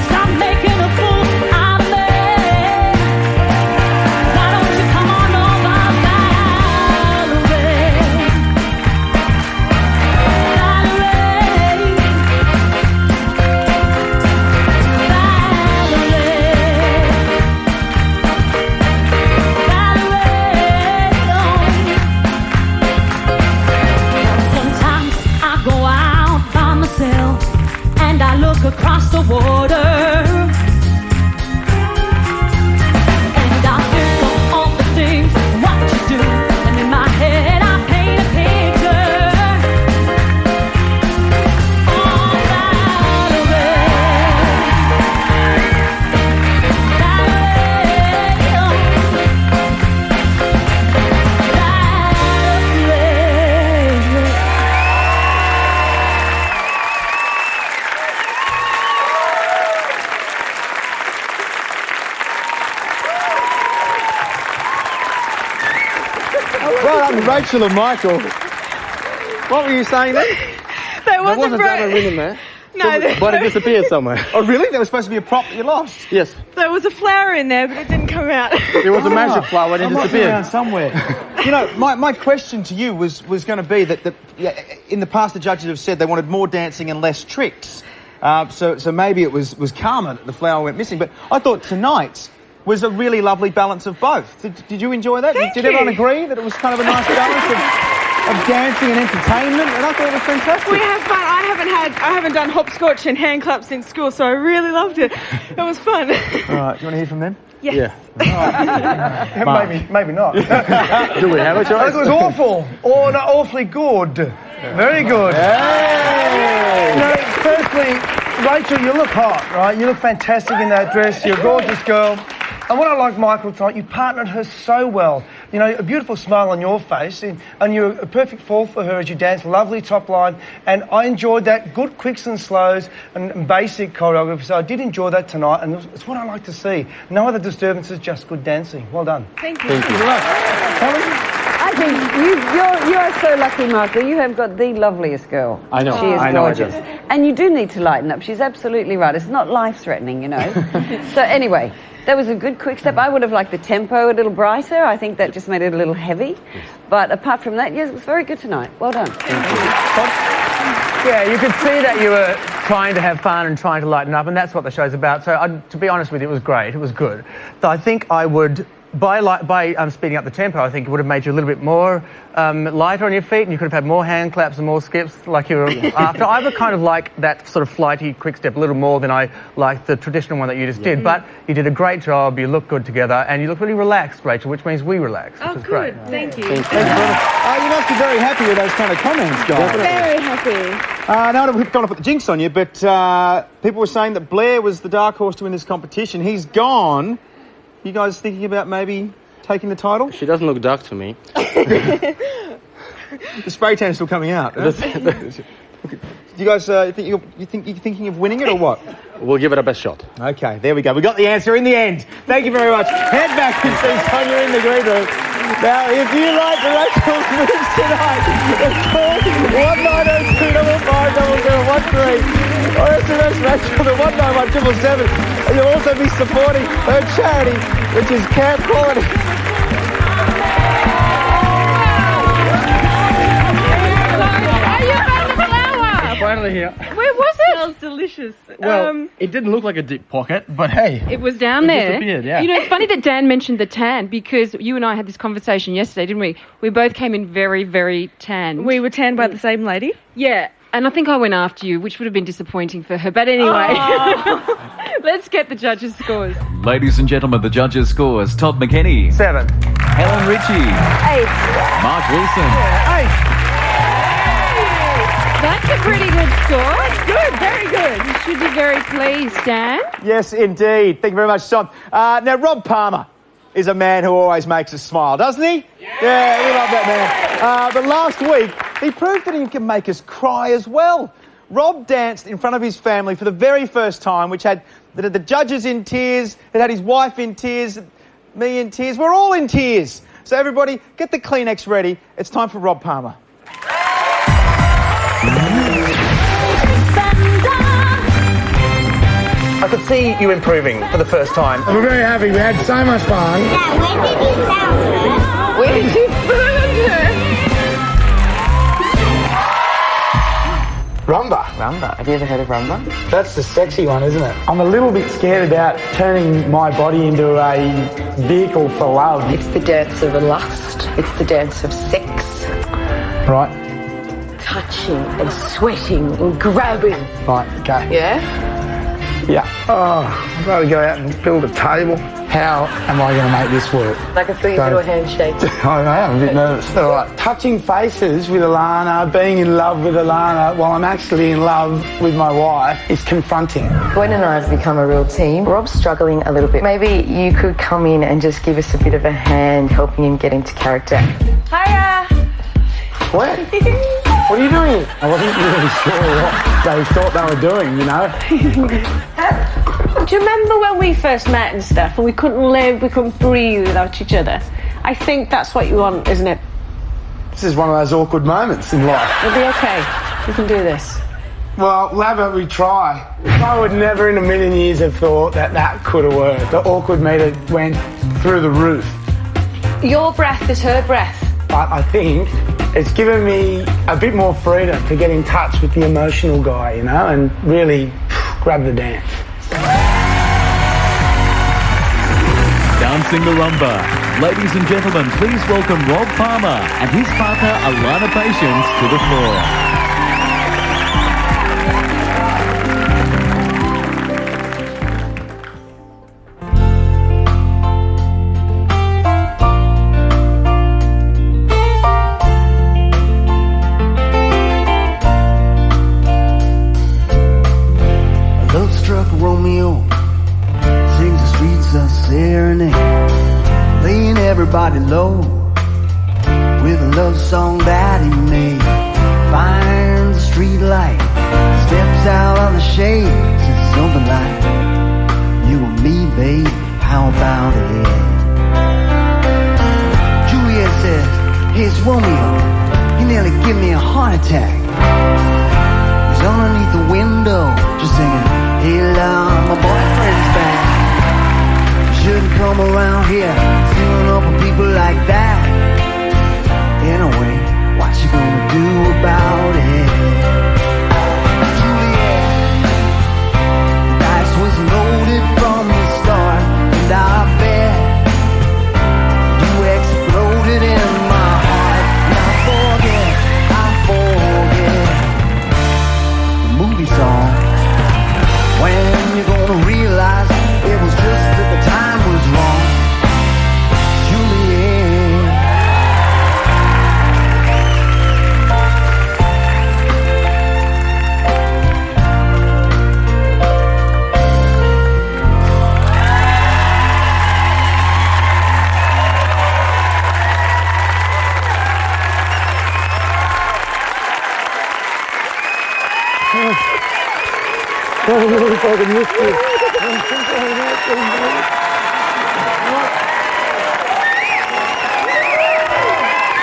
stop making a fool out of me. Why don't you come on over, Valerie? And I look across the water, and I think of all the things, what you do, and in my head I paint a picture. Oh, Valerie, Well done, Rachel and Michael. What were you saying then? There wasn't a ring in there. No, But it disappeared somewhere. Oh, really? There was supposed to be a prop that you lost? Yes. there was a flower in there, but it didn't come out. It was a magic flower and it I might be disappeared. around somewhere. You know, my question to you was going to be that in the past the judges have said they wanted more dancing and less tricks. So maybe it was karma that the flower went missing. But I thought tonight was a really lovely balance of both. Did you enjoy that? Did everyone agree that it was kind of a nice balance of dancing and entertainment? And I thought it was fantastic. We have fun. I haven't done hopscotch and hand claps since school, so I really loved it. It was fun. All right, do you want to hear from them? Yes. Yeah. Maybe not. Do we have a choice? It was awful. Oh, no, awfully good. Very good. Hey! No, firstly, Rachel, you look hot, right? You look fantastic in that dress. You're a gorgeous girl. And what I like, Michael, tonight, you partnered her so well. You know, a beautiful smile on your face, and you're a perfect fall for her as you dance. Lovely top line, and I enjoyed that. Good quicks and slows and basic choreography. So I did enjoy that tonight, and it's what I like to see. No other disturbances, just good dancing. Well done. Thank you. Thank you. I think you are so lucky, Michael. You have got the loveliest girl. I know. She is I know I gorgeous. And you do need to lighten up. She's absolutely right. It's not life-threatening, you know. So anyway, that was a good quick step. I would have liked the tempo a little brighter. I think that just made it a little heavy. But apart from that, yes, it was very good tonight. Well done. Yeah, you could see that you were trying to have fun and trying to lighten up, and that's what the show's about. So to be honest with you, it was great. It was good. So I think I would by speeding up the tempo, I think it would have made you a little bit more lighter on your feet, and you could have had more hand claps and more skips like you were after. I would kind of like that sort of flighty quick step a little more than I like the traditional one that you just did. But you did a great job. You look good together, and you look really relaxed, Rachel, which means we relax. Oh, which is good. Great. Thank you. You must be very happy with those kind of comments, guys. Very happy. Now we've gone to put the jinx on you, but people were saying that Blair was the dark horse to win this competition. He's gone. You guys thinking about maybe taking the title? She doesn't look dark to me. The spray tan's still coming out. Huh? Do you guys think you're thinking of winning it or what? We'll give it our best shot. Okay, there we go. We got the answer in the end. Thank you very much. Head back and see Sonia in the green room. Now, if you like the Rachel's moves tonight, call 1902 550013 or SMS Rachel to 191777, and you'll also be supporting her charity, which is Camp Quality. Finally here. Where was it? Smells delicious. Well, it didn't look like a deep pocket, but hey. It was down it there. Disappeared, yeah. You know, it's funny that Dan mentioned the tan because you and I had this conversation yesterday, didn't we? We both came in very, very tan. We were tanned by the same lady? Yeah. And I think I went after you, which would have been disappointing for her. But anyway, let's get the judges' scores. Ladies and gentlemen, the judges' scores. Todd McKenny. 7. Helen Ritchie. 8. Mark Wilson. 8. That's a pretty good score. Good, very good. You should be very pleased, Dan. Yes, indeed. Thank you very much, Tom. Now, Rob Palmer is a man who always makes us smile, doesn't he? Yeah, we love that man. But last week, he proved that he can make us cry as well. Rob danced in front of his family for the very first time, which had the judges in tears, it had his wife in tears, me in tears. We're all in tears. So everybody, get the Kleenex ready. It's time for Rob Palmer. I could see you improving for the first time. We're very happy. We had so much fun. Where did you find her? Rumba. Rumba. Have you ever heard of rumba? That's the sexy one, isn't it? I'm a little bit scared about turning my body into a vehicle for love. It's the dance of lust. It's the dance of sex. Right. Touching and sweating and grabbing. Right, okay. Yeah? Yeah. Oh, I've got to go out and build a table. How am I going to make this work? Like a 3-minute handshake. I know, I'm a bit nervous. All right. Touching faces with Alana, being in love with Alana while I'm actually in love with my wife is confronting. Gwen and I have become a real team. Rob's struggling a little bit. Maybe you could come in and just give us a bit of a hand helping him get into character. Hiya. What? What are you doing? I wasn't really sure what they thought they were doing, you know? Do you remember when we first met and stuff and we couldn't live, we couldn't breathe without each other? I think that's what you want, isn't it? This is one of those awkward moments in life. It'll be okay. We can do this. Well, Labba, we try. I would never in a million years have thought that could have worked. The awkward meter went through the roof. Your breath is her breath. I think it's given me a bit more freedom to get in touch with the emotional guy, you know, and really grab the dance. Dancing the rumba. Ladies and gentlemen, please welcome Rob Palmer and his partner Alana Patience to the floor. Everybody low with a love song that he made. Finds the street light, steps out of the shade, says something like, you and me, babe, how about it? Juliet says, hey, it's Romeo, he nearly gave me a heart attack. He's underneath the window, just singing, hey love, my boyfriend's back. Shouldn't come around here stealing up on people like that. Anyway, what you gonna do about it? Juliet, the dice was loaded from the start, and I bet movie song. When you're gonna realize it was just that the time was wrong. Juliet.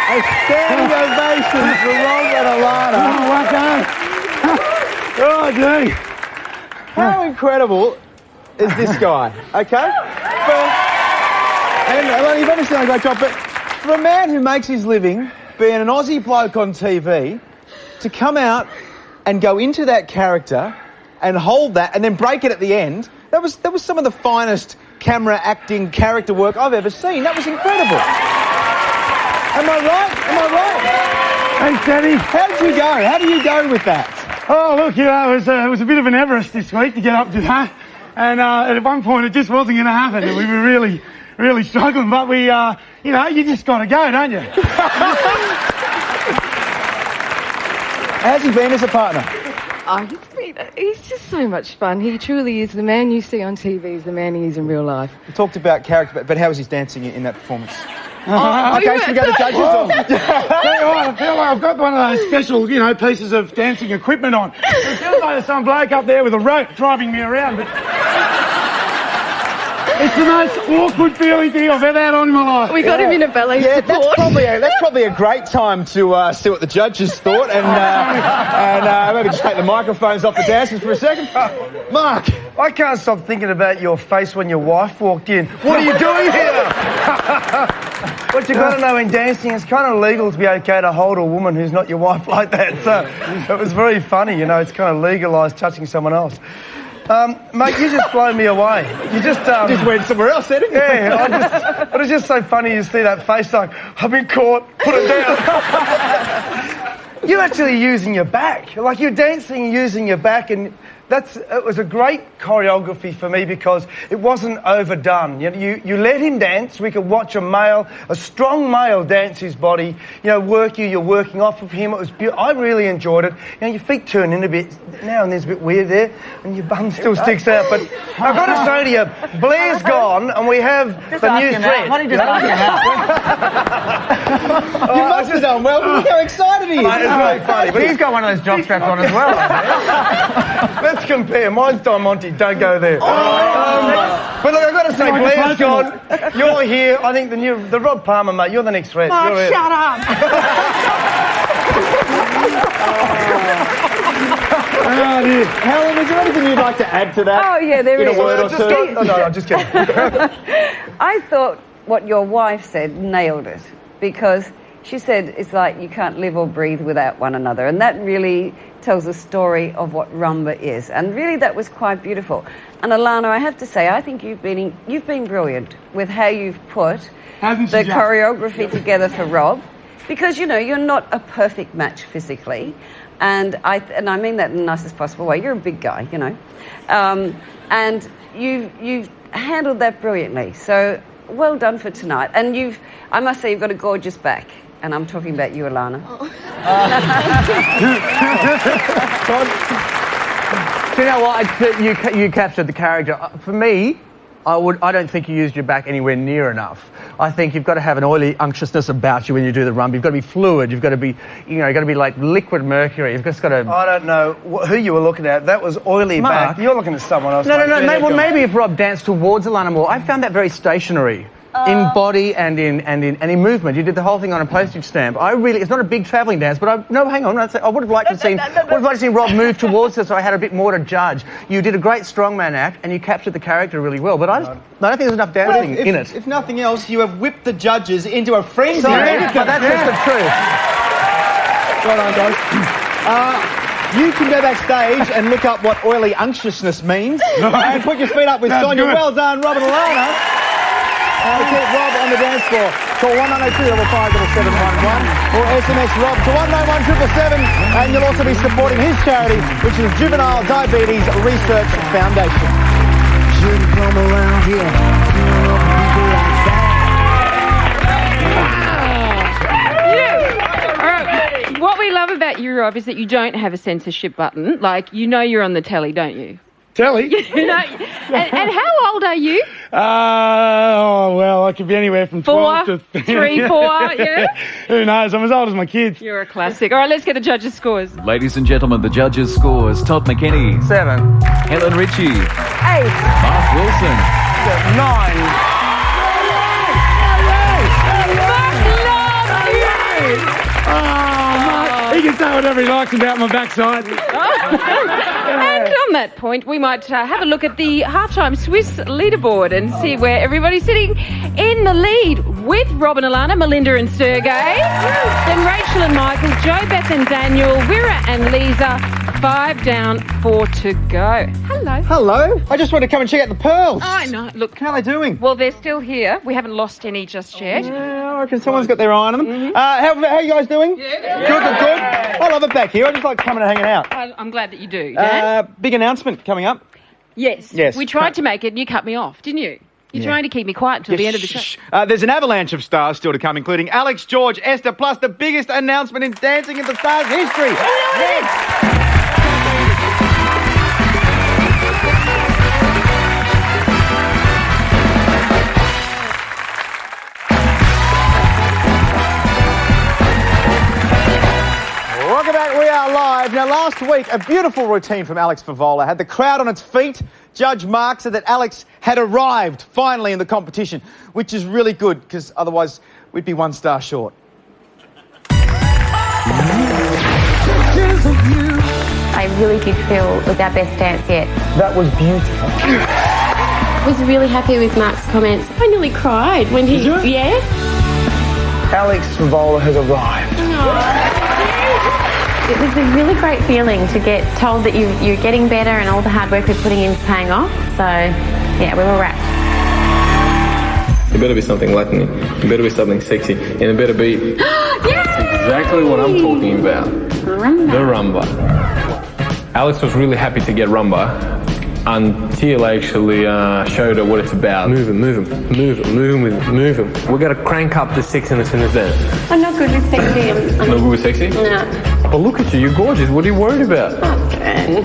A standing ovation for Rob and Alana. Oh, gee. How incredible is this guy, okay? And Alana, you've obviously done a great job, but for a man who makes his living being an Aussie bloke on TV, to come out and go into that character and hold that and then break it at the end, that was some of the finest camera acting character work I've ever seen. That was incredible. Am I right? Am I right? Thanks, Daddy. How did you go? How do you go with that? Oh, look, you know, it was a bit of an Everest this week to get up to that. And at one point it just wasn't going to happen. We were really, really struggling. But we, you know, you just got to go, don't you? How's he been as a partner? Oh, he's just so much fun. He truly is the man you see on TV is the man he is in real life. We talked about character, but how was his dancing in that performance? Oh, okay, so we go to judges. I feel like I've got one of those special, you know, pieces of dancing equipment on. It feels like there's some bloke up there with a rope driving me around, but it's the most awkward feeling thing I've ever had on in my life. We got him in a ballet support. That's probably a great time to see what the judges thought and maybe just take the microphones off the dancers for a second. Mark. I can't stop thinking about your face when your wife walked in. What are you doing here? What you got to know in dancing, it's kind of illegal to be okay to hold a woman who's not your wife like that. So it was very funny, you know, it's kind of legalised touching someone else. Mate, you just blow me away. You just went somewhere else, didn't you? Yeah, it was just so funny to see that face like, I've been caught, put it down. You're actually using your back. Like, you're dancing using your back, and it was a great choreography for me because it wasn't overdone. You let him dance. We could watch a strong male dance his body, you know, work you. You're working off of him. It was beautiful. I really enjoyed it. You know, your feet turn in a bit now and then. It's a bit weird there, and your bum still sticks out. But I've got to say to you, Blair's gone, and we have the new thread. Why don't you just ask him that? You must have done well. Look how excited he is. Mate, it's really funny. But he's got one of those jock straps on as well. Let's compare. Mine's Diamante. Don't go there. But look, I've got to say, Blair's gone. You're here. I think the Rob Palmer, mate, you're the next threat. Mark, You're shut up. Oh, dear. Helen, is there anything you'd like to add to that? Oh, yeah, there is. In a word or two? No, just kidding. I thought what your wife said nailed it, because she said it's like you can't live or breathe without one another, and that really tells a story of what rumba is, and really that was quite beautiful. And Alana, I have to say, I think you've been brilliant with how you've put the choreography together for Rob, because you know you're not a perfect match physically, and I mean that in the nicest possible way. You're a big guy, you know, and you've handled that brilliantly. So well done for tonight, and I must say you've got a gorgeous back. And I'm talking about you, Alana. Do you know what? You captured the character. For me, I don't think you used your back anywhere near enough. I think you've got to have an oily unctuousness about you when you do the rumba. You've got to be fluid. You've got to be, you know, you've got to be like liquid mercury. You've just got to. I don't know who you were looking at. That was oily Mark. back. You're looking at someone else. No. Maybe if Rob danced towards Alana more, I found that very stationary. In body and in movement. You did the whole thing on a postage stamp. it's not a big travelling dance, but I would have liked to see Rob move towards her, so I had a bit more to judge. You did a great strongman act, and you captured the character really well, but I don't think there's enough dancing in it. If nothing else, you have whipped the judges into a frenzy. But that's just the truth. Well done, guys. You can go backstage and look up what oily unctuousness means and put your feet up with Sonia. Well done, Rob and Alana. To keep Rob on the dance floor. Call 1902 or SMS Rob to 191777, and you'll also be supporting his charity, which is Juvenile Diabetes Research Foundation. Shouldn't come around here. What we love about you, Rob, is that you don't have a censorship button. Like, you know you're on the telly, don't you? Telly? You know, and how old are you? Well, I could be anywhere from 12 to 3, 4, yeah? Who knows? I'm as old as my kids. You're a classic. All right, let's get the judges' scores. Ladies and gentlemen, the judges' scores. Todd McKinney. 7. Helen Ritchie. 8. Mark Wilson. 9. He can say whatever he likes about my backside. And on that point, we might have a look at the halftime Swiss leaderboard and see where everybody's sitting in the lead with Rob and Alana, Melinda and Sergey. Then Rachel and Michael, Jo, Beth and Daniel, Vera and Lisa. 5 down, 4 to go. Hello. Hello. I just wanted to come and check out the pearls. I know. Look. How are they doing? Well, they're still here. We haven't lost any just yet. Yeah, I reckon someone's got their eye on them. How are you guys doing? Yeah. Good. I love it back here. I just like coming and hanging out. I'm glad that you do, Dan. Big announcement coming up. Yes. Yes. We tried to make it and you cut me off, didn't you? You're trying to keep me quiet until the end of the show. There's an avalanche of stars still to come, including Alex, George, Esther, plus the biggest announcement in Dancing in the Stars history. Yes. Welcome back, we are live. Now, last week, a beautiful routine from Alex Favola had the crowd on its feet. Judge Mark said that Alex had arrived finally in the competition, which is really good because otherwise we'd be 1 star short. I really did feel it was our best dance yet. That was beautiful. I was really happy with Mark's comments. I nearly cried when he... Did you? Yes. Alex Favola has arrived. It was a really great feeling to get told that you're getting better and all the hard work we're putting in is paying off. So, yeah, we were wrapped. It better be something Latin. It better be something sexy. And it better be exactly what I'm talking about. Rumba. The rumba. Alex was really happy to get rumba until I actually showed her what it's about. Move him. We gotta crank up the sexiness in this dance. I'm not good with sexy. Not good with sexy? No. But look at you, you're gorgeous. What are you worried about? Okay.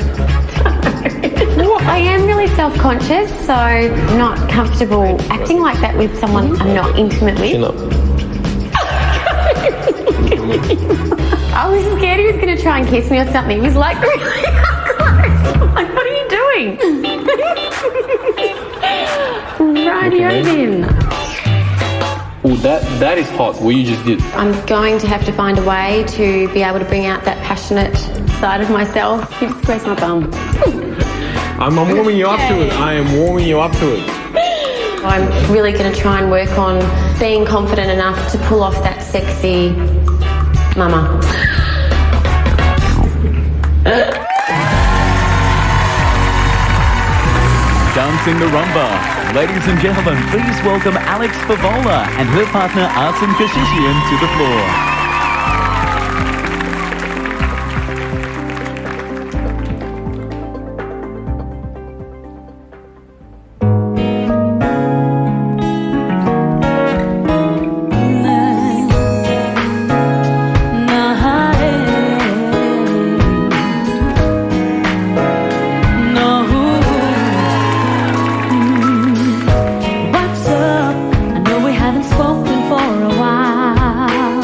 I am really self-conscious, so I'm not comfortable acting like that with someone I'm not intimate with. Chin up. I was scared he was going to try and kiss me or something. He was like really close. I'm like, what are you doing? Rightio then. Oh, that is hot, what you just did. I'm going to have to find a way to be able to bring out that passionate side of myself. You just squeeze my bum. I'm warming you up to it. I am warming you up to it. I'm really going to try and work on being confident enough to pull off that sexy mama. Dancing the Rumba. Ladies and gentlemen, please welcome Alex Favola and her partner Arsen Kashishian to the floor. What's up? I know we haven't spoken for a while.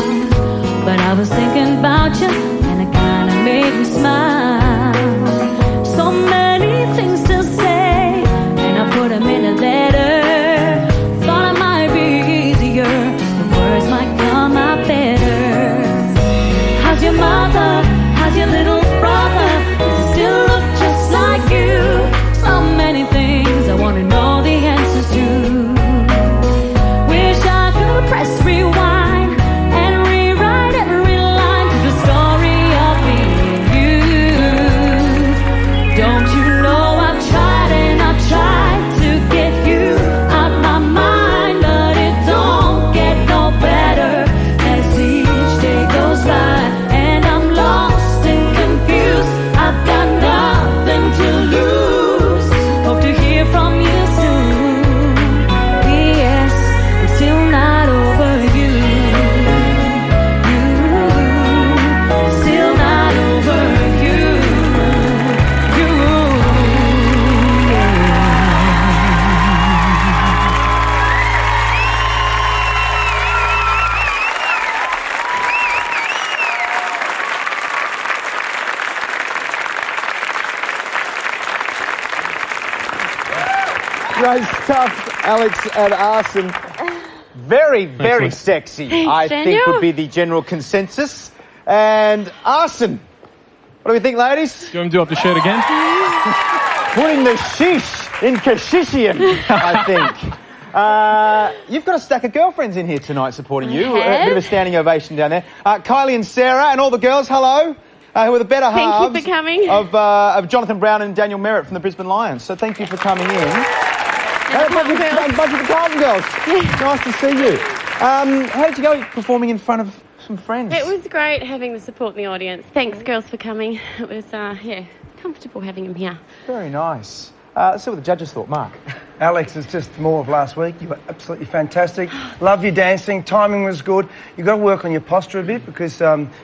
Great stuff, Alex and Arson. Very, very sexy, I think, Daniel. would be the general consensus. And Arson, what do we think, ladies? Do you want me to do up the shirt again? Putting the sheesh in Kashishian, I think. You've got a stack of girlfriends in here tonight supporting you. A bit of a standing ovation down there. Kylie and Sarah and all the girls, hello. Who are the better halves Thank you for coming. of Jonathan Brown and Daniel Merritt from the Brisbane Lions. So thank you for coming in. A bunch of the Carlton girls. Nice to see you. How did you go performing in front of some friends? It was great having the support in the audience. Thanks, girls, for coming. It was, comfortable having them here. Very nice. Let's see what the judges thought. Mark. Alex, it's just more of last week. You were absolutely fantastic. Love your dancing. Timing was good. You've got to work on your posture a bit because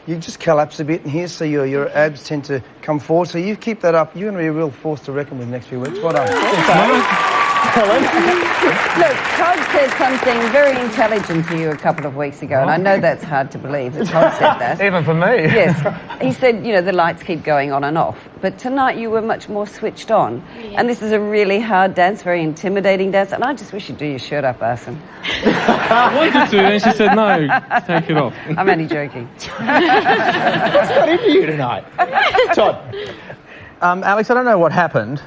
you just collapse a bit in here, so your abs tend to come forward. So you keep that up. You're going to be a real force to reckon with next few weeks. Well done. Look, Todd said something very intelligent to you a couple of weeks ago, and I know that's hard to believe that Todd said that. Even for me. Yes. He said, you know, the lights keep going on and off. But tonight you were much more switched on. Yeah. And this is a really hard dance, very intimidating dance, and I just wish you'd do your shirt up, Arson. I wanted to, and she said, no, take it off. I'm only joking. What's got into you tonight? Todd. Alex, I don't know what happened.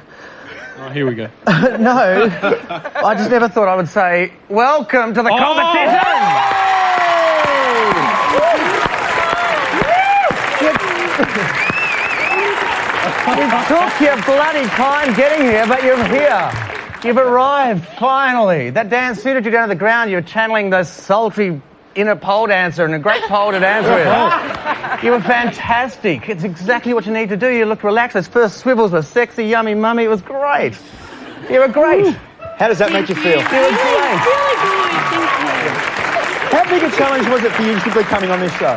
Oh, here we go. No, I just never thought I would say, welcome to the competition! It took you bloody time getting here, but you're here. You've arrived, finally. That dance suited you down to the ground. You're channeling the sultry inner pole dancer and a great pole to dance with. You were fantastic. It's exactly what you need to do. You looked relaxed. Those first swivels were sexy, yummy, mummy. It was great. You were great. How does that make you feel? You were great. How big a challenge was it for you simply coming on this show?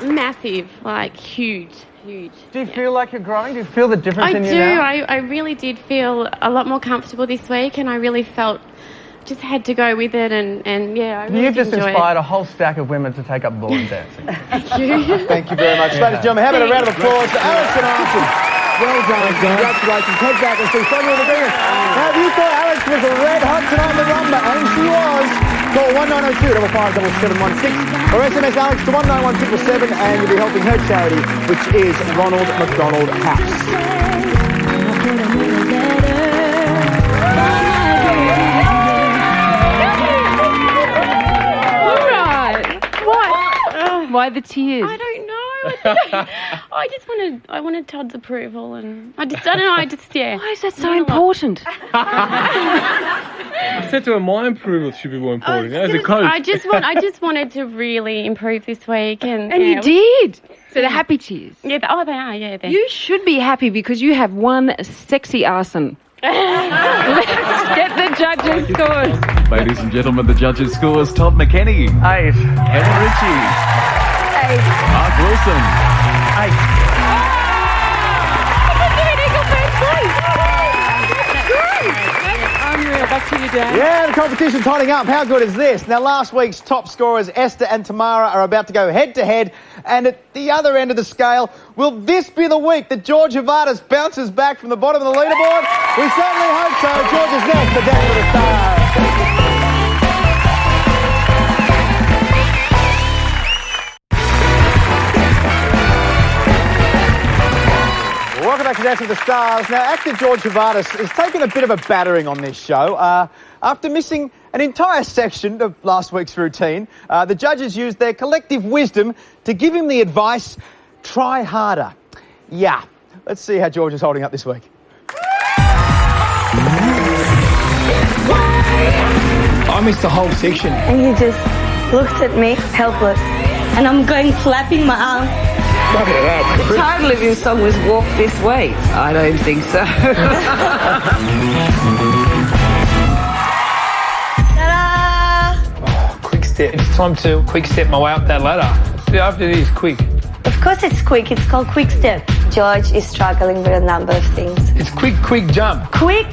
Massive, like huge. Do you feel like you're growing? Do you feel the difference in you do. now? I really did feel a lot more comfortable this week, and I really felt just had to go with it, and yeah, I really You've just enjoyed inspired a whole stack of women to take up ballroom dancing. Thank you. Thank you very much. Ladies and gentlemen, how about a round of applause to Alex and Arson? Well done. Congratulations. Head back and see Sonia in the green. Now, if you thought Alex was red hot tonight in the rumba, and she was, call 1902 55716 or SMS Alex to 191777 and you'll be helping her charity, which is Ronald McDonald House. Why the tears? I don't know. I wanted Todd's approval, and I don't know. Yeah. Why is that so important? I said to her, my approval should be more important. As a coach. I just wanted to really improve this week, and you did. So they're happy tears. Yeah. They are. Yeah. You should be happy because you have one sexy arson. Let's get the judges' scores. Ladies and gentlemen, the judges' scores: Todd McKenny, 8. Emma Ritchie, 8. Mark Wilson, 8. Unreal. Back to you, Dan. Yeah, the competition's hotting up. How good is this? Now, last week's top scorers, Esther and Tamara, are about to go head-to-head. And at the other end of the scale, will this be the week that George Havardis bounces back from the bottom of the leaderboard? We certainly hope so. George is next, the Dance with the Stars. Welcome back to Dance with the Stars. Now, actor George Havardis has taken a bit of a battering on this show. After missing an entire section of last week's routine, the judges used their collective wisdom to give him the advice, try harder. Yeah, let's see how George is holding up this week. I missed the whole section. And you just looked at me, helpless. And I'm going flapping my arms. The title of your song was Walk This Way. I don't think so. Ta-da! Quick step. It's time to quick step my way up that ladder. After this, quick. Of course it's quick. It's called quick step. George is struggling with a number of things. It's quick jump. Quick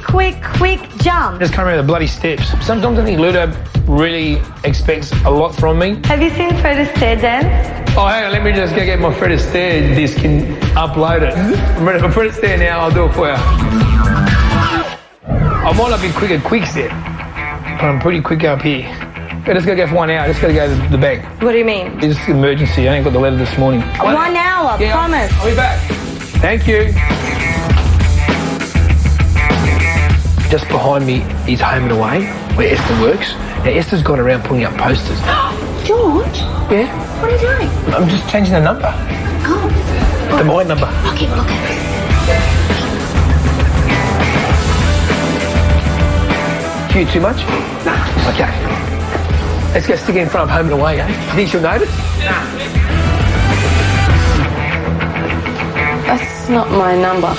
jump. Just come around the bloody steps. Sometimes I think Ludo really expects a lot from me. Have you seen Fred Astaire dance? Oh, hang on, let me just go get my Fred Astaire disc and upload it. I'm ready for Fred Astaire now, I'll do it for you. I might not be quick at quick step, but I'm pretty quick up here. I just got to go for 1 hour. I just got to go to the bank. What do you mean? It's just an emergency. I ain't got the letter this morning. 1 hour, Yeah, promise. I'll be back. Thank you. Just behind me is Home and Away, where Esther works. Now, Esther's gone around putting up posters. George? Yeah? What are you doing? I'm just changing the number. Oh. The my number. I'll keep a look at it. Cute too much? Nah. Okay. Let's go stick it in front of Home and Away, eh? You think she'll notice? Nah. That's not my number.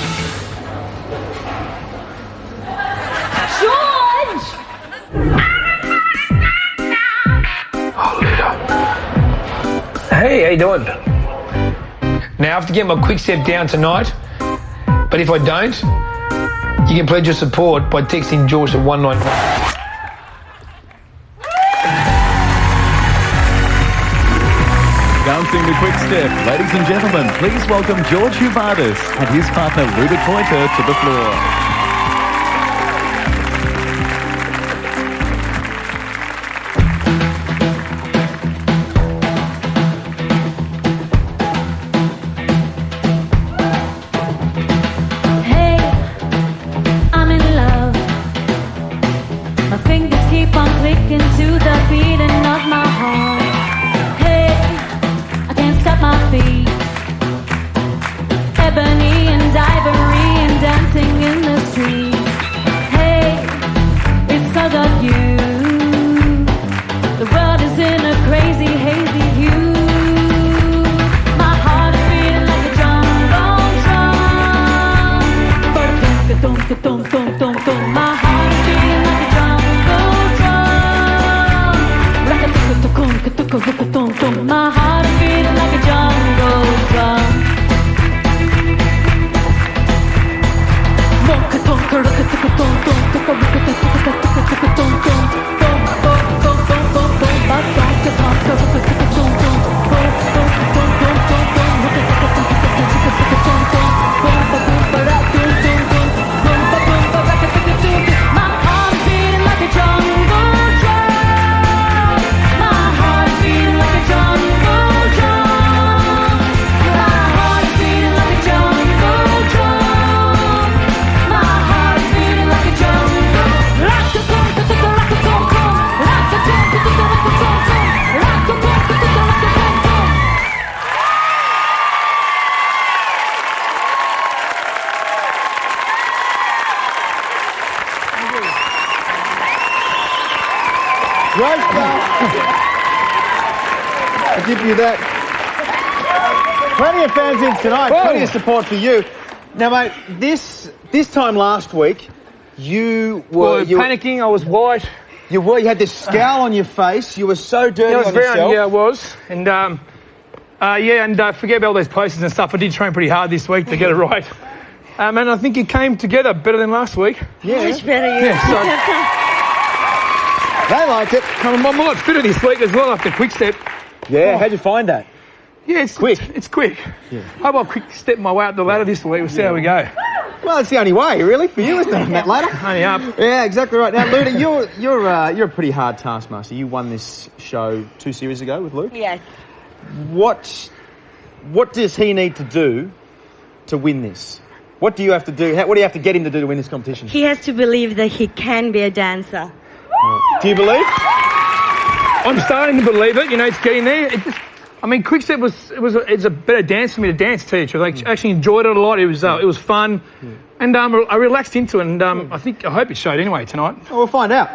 George! Oh, Ludo. Hey, how you doing? Now, I have to get my quick step down tonight, but if I don't, you can pledge your support by texting George to 191. Dancing the quick step, ladies and gentlemen, please welcome George Huvardis and his partner Luda Koiter to the floor. Hey, I'm in love. My fingers keep on clicking to the beating of my heart. Hey, I can't stop my feet. Ebony and ivory and dancing in the street. Hey, it's 'cause of you. The world is in a crazy, hazy hue. My heart is beating like a jungle drum. Ba-dum-ka-dum-ka-dum-ka-dum-dum-dum. My heart is beating like a jungle drum. Rock-a-tuk-a-tuk-a-tuk-a-tuk-a-tum-tum. My heart is beating like a jungle drum. Great stuff. I'll give you that. Plenty of fans in tonight. Whoa. Plenty of support for you. Now, mate, this time last week, you were panicking. I was white. You had this scowl on your face. You were so dirty on yourself. Yeah, I was. And forget about all those posters and stuff. I did train pretty hard this week to get it right. And I think it came together better than last week. Yeah. Much better, you. Yeah, They liked it. I'm a lot fitter this week as well after quick step. Yeah, how'd you find that? Yeah, it's quick. It's quick. Yeah. How about quick step my way up the ladder this week? We'll see how we go. Well, it's the only way, really, for you, isn't it, on that ladder? Only up. Yeah, exactly right. Now, Luda, you're a pretty hard taskmaster. You won this show 2 series ago with Luke. Yes. What does he need to do to win this? What do you have to do? What do you have to get him to do to win this competition? He has to believe that he can be a dancer. Do you believe? I'm starting to believe it. You know, it's getting there. Quick step it's a better dance for me to dance teach. I actually enjoyed it a lot. It was fun, and I relaxed into it. And I hope it showed anyway tonight. Well, we'll find out.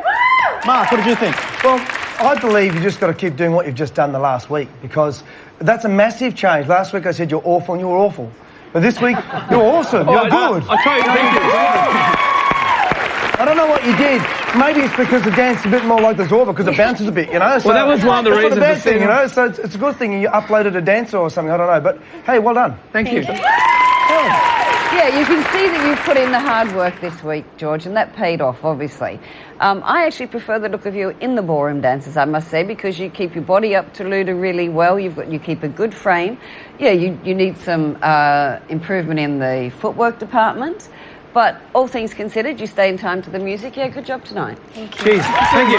Mark, what did you think? Well, I believe you just got to keep doing what you've just done the last week, because that's a massive change. Last week I said you're awful and you were awful. But this week, you're awesome. You're good. I tell you, thank you. I don't know what you did. Maybe it's because the dance is a bit more like the Zorba, because it bounces a bit, you know? So Well, that was one of the that's reasons not a bad for thing, seeing you know? So it's a good thing you uploaded a dancer or something, I don't know. But, hey, well done. Thank you. Yeah, you can see that you've put in the hard work this week, George, and that paid off, obviously. I actually prefer the look of you in the ballroom dances, I must say, because you keep your body up to Luda really well. You keep a good frame. Yeah, you need some improvement in the footwork department, But all things considered, you stay in time to the music. Yeah, good job tonight. Thank Cheers. Thank you.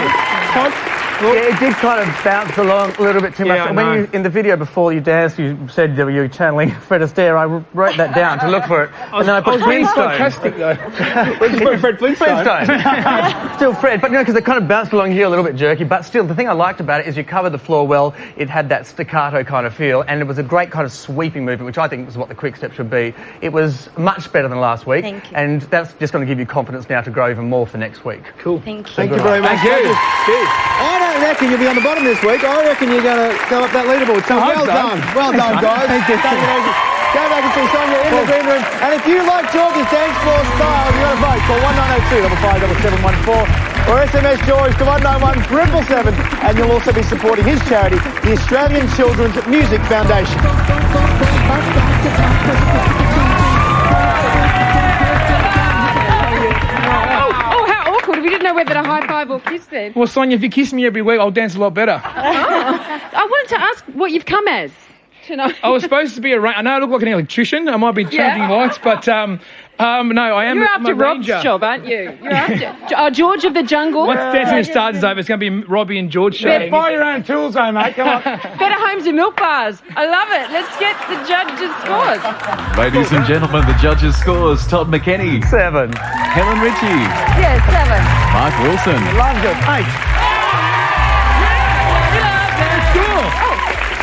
Todd? Yeah, it did kind of bounce along a little bit too much. I When know. you, in the video before you danced, you said that you were channeling Fred Astaire. I wrote that down to look for it. And then I put being Flintstone. sarcastic, though. Fred Flintstone. Still Fred, but because it kind of bounced along here a little bit jerky. But still, the thing I liked about it is you covered the floor well. It had that staccato kind of feel, and it was a great kind of sweeping movement, which I think was what the quick step should be. It was much better than last week, Thank you. and that's just going to give you confidence now to grow even more for next week. Cool. Thank you. Thank you very much. Thank you. Cheers. I don't reckon you'll be on the bottom this week. I reckon you're going to go up that leaderboard. So well done. Well done, guys. Thank you. Take it easy. Go back and see Sonia in the green room. And if you like George's dance floor style, you've got to vote. Call 1902 55714 or SMS George to 191 777, and you'll also be supporting his charity, the Australian Children's Music Foundation. Oh, how awkward. We didn't know whether to high five or kiss then. Well, Sonia, if you kiss me every week, I'll dance a lot better. I wanted to ask what you've come as tonight. I was supposed to be I know I look like an electrician. I might be changing lights, but no, I am. You're I'm after a Rob's ranger. job, aren't you? You're after George of the Jungle. Once Dancing with the Stars is over, it's going to be Robbie and George show. Yeah, Buy your own tools, though, mate. Come on. Better homes and milk bars. I love it. Let's get the judges' scores. Ladies and gentlemen, the judges' scores. Todd McKenny. 7. Helen Ritchie. Yeah, 7. Mark Wilson. Loved it. 8.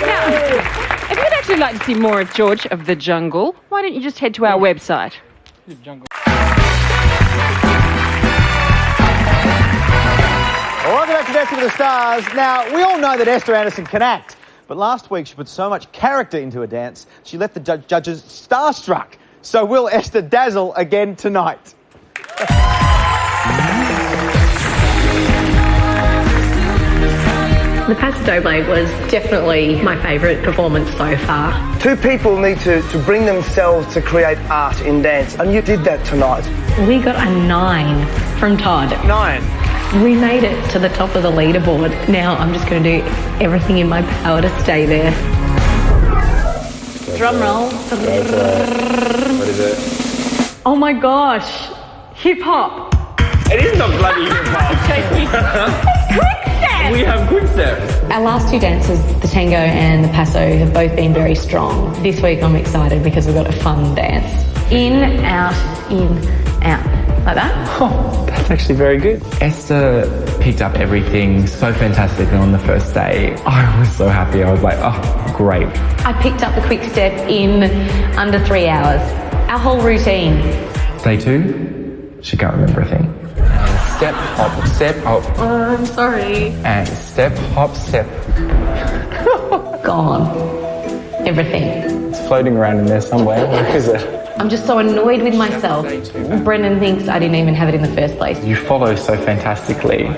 Now, if you'd actually like to see more of George of the Jungle, why don't you just head to our website? Welcome back to Dancing with the Stars. Now, we all know that Esther Anderson can act, but last week she put so much character into a dance, she left the judges starstruck. So will Esther dazzle again tonight? The Paso Doble was definitely my favourite performance so far. Two people need to bring themselves to create art in dance, and you did that tonight. We got a 9 from Todd. 9. We made it to the top of the leaderboard. Now I'm just going to do everything in my power to stay there. Drum roll. What is it? Oh my gosh. Hip hop. It is not bloody hip hop. We have quick steps. Our last two dances, the tango and the paso, have both been very strong. This week I'm excited because we've got a fun dance. In, out, like that. Oh, that's actually very good. Esther picked up everything so fantastically on the first day. I was so happy. I was like, oh, great. I picked up the quick step in under 3 hours. Our whole routine. Day 2, she can't remember a thing. Step, hop, step, hop. I'm sorry. And step, hop, step. Gone. Everything. It's floating around in there somewhere. Where is it? I'm just so annoyed with myself. Brendan thinks I didn't even have it in the first place. You follow so fantastically.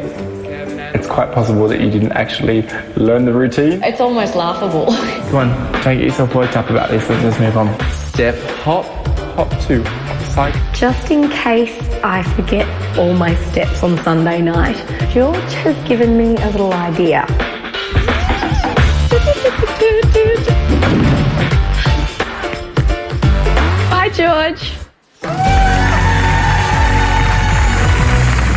It's quite possible that you didn't actually learn the routine. It's almost laughable. Come on, don't get yourself worked up about this. Let's just move on. Step, hop, hop 2. Psych. Just in case I forget all my steps on Sunday night, George has given me a little idea. Bye, George.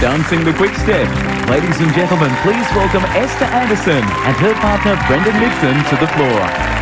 Dancing the quick step. Ladies and gentlemen, please welcome Esther Anderson and her partner Brendan Nixon to the floor.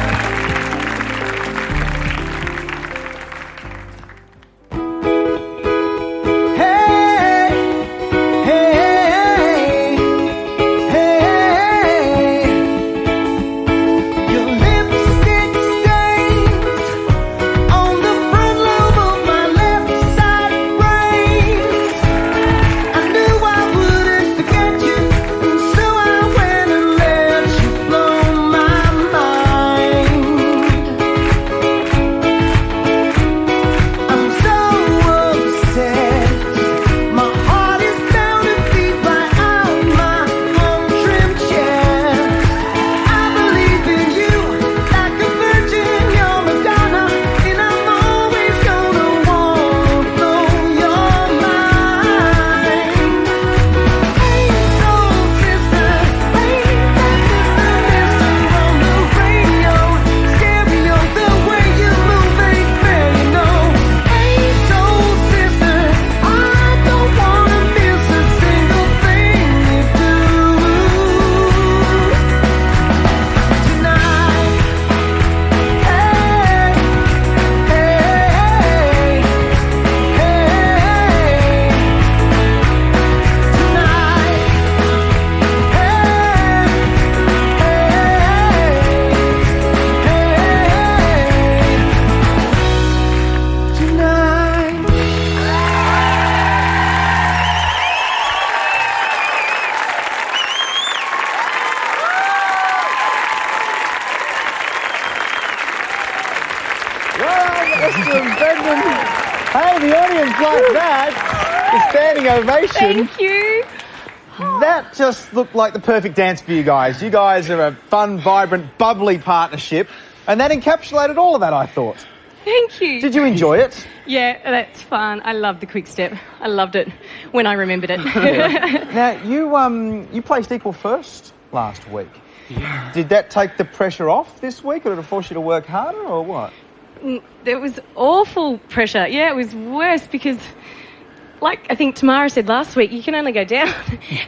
The standing ovation. Thank you. That just looked like the perfect dance for you guys. You guys are a fun, vibrant, bubbly partnership, and that encapsulated all of that, I thought. Thank you. Did you enjoy it? Yeah, that's fun. I love the quick step. I loved it when I remembered it. Now, you placed equal first last week. Yeah. Did that take the pressure off this week, or did it force you to work harder, or what? There was awful pressure. Yeah, it was worse because, like I think Tamara said last week, you can only go down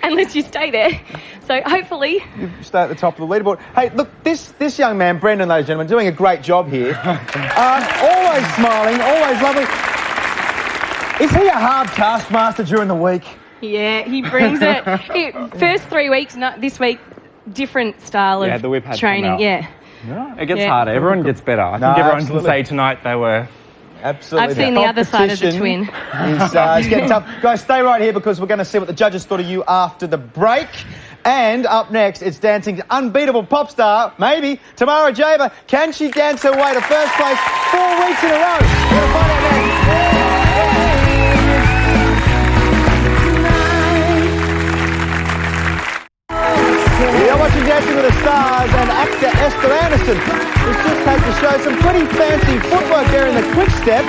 unless you stay there. So hopefully... You stay at the top of the leaderboard. Hey, look, this young man, Brendan, ladies and gentlemen, doing a great job here. Always smiling, always lovely. Is he a hard taskmaster during the week? Yeah, he brings it. First 3 weeks, this week, different style of the whip had training. Yeah. It gets harder. Everyone gets better. I think everyone can say tonight they were... Absolutely. I've seen the other side of the twin. It's getting tough. Guys, stay right here because we're going to see what the judges thought of you after the break. And up next, it's dancing's unbeatable pop star, maybe, Tamara Jaber. Can she dance her way to first place 4 weeks in a row? We're going to find out next. You're watching Dancing with the Stars, and actor Esther Anderson has just had to show some pretty fancy footwork there in the quick step.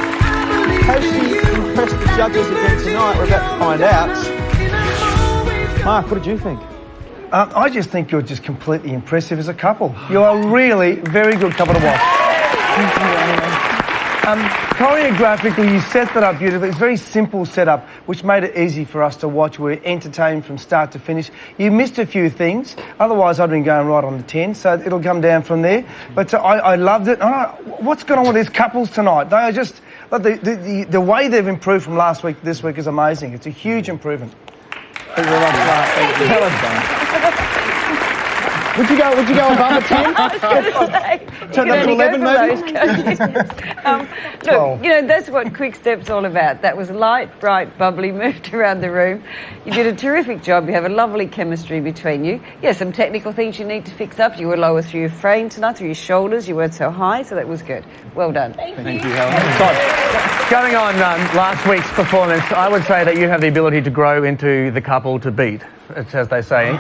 Has she impressed the judges again tonight? We're about to find out. Mark, what did you think? I just think you're just completely impressive as a couple. You're a really very good couple to watch. Choreographically, you set that up beautifully. It's a very simple setup, which made it easy for us to watch. We're entertained from start to finish. You missed a few things. Otherwise, I'd been going right on the 10, so it'll come down from there. But I loved it. What's going on with these couples tonight? They are just... The way they've improved from last week to this week is amazing. It's a huge improvement. Thank you very much, Mark. Thank you. Would you go above a 10? Turn that to 11, maybe? Look, you know, that's what quick step's all about. That was light, bright, bubbly, moved around the room. You did a terrific job. You have a lovely chemistry between you. Yeah, some technical things you need to fix up. You were lower through your frame tonight, through your shoulders. You weren't so high, so that was good. Well done. Thank you, Helen. Going on last week's performance, I would say that you have the ability to grow into the couple to beat, as they say.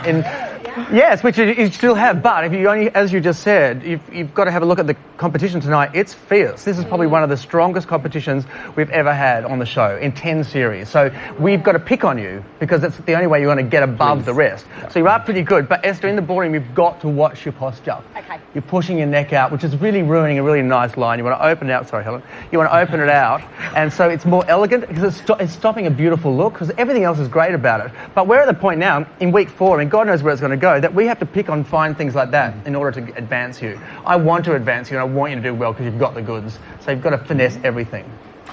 Yes, which you still have, but if you only, as you just said, you've got to have a look at the competition tonight. It's fierce. This is probably one of the strongest competitions we've ever had on the show in 10 series. So we've got to pick on you because that's the only way you're going to get above the rest. So you are pretty good, but Esther, in the ballroom, you've got to watch your posture. Okay. You're pushing your neck out, which is really ruining a really nice line. You want to open it out. Sorry, Helen. You want to open it out, and so it's more elegant because it's stopping a beautiful look because everything else is great about it. But we're at the point now in week 4, and God knows where it's going to go, that we have to pick on fine things like that in order to advance you. I want to advance you, and I want you to do well because you've got the goods. So you've got to finesse everything.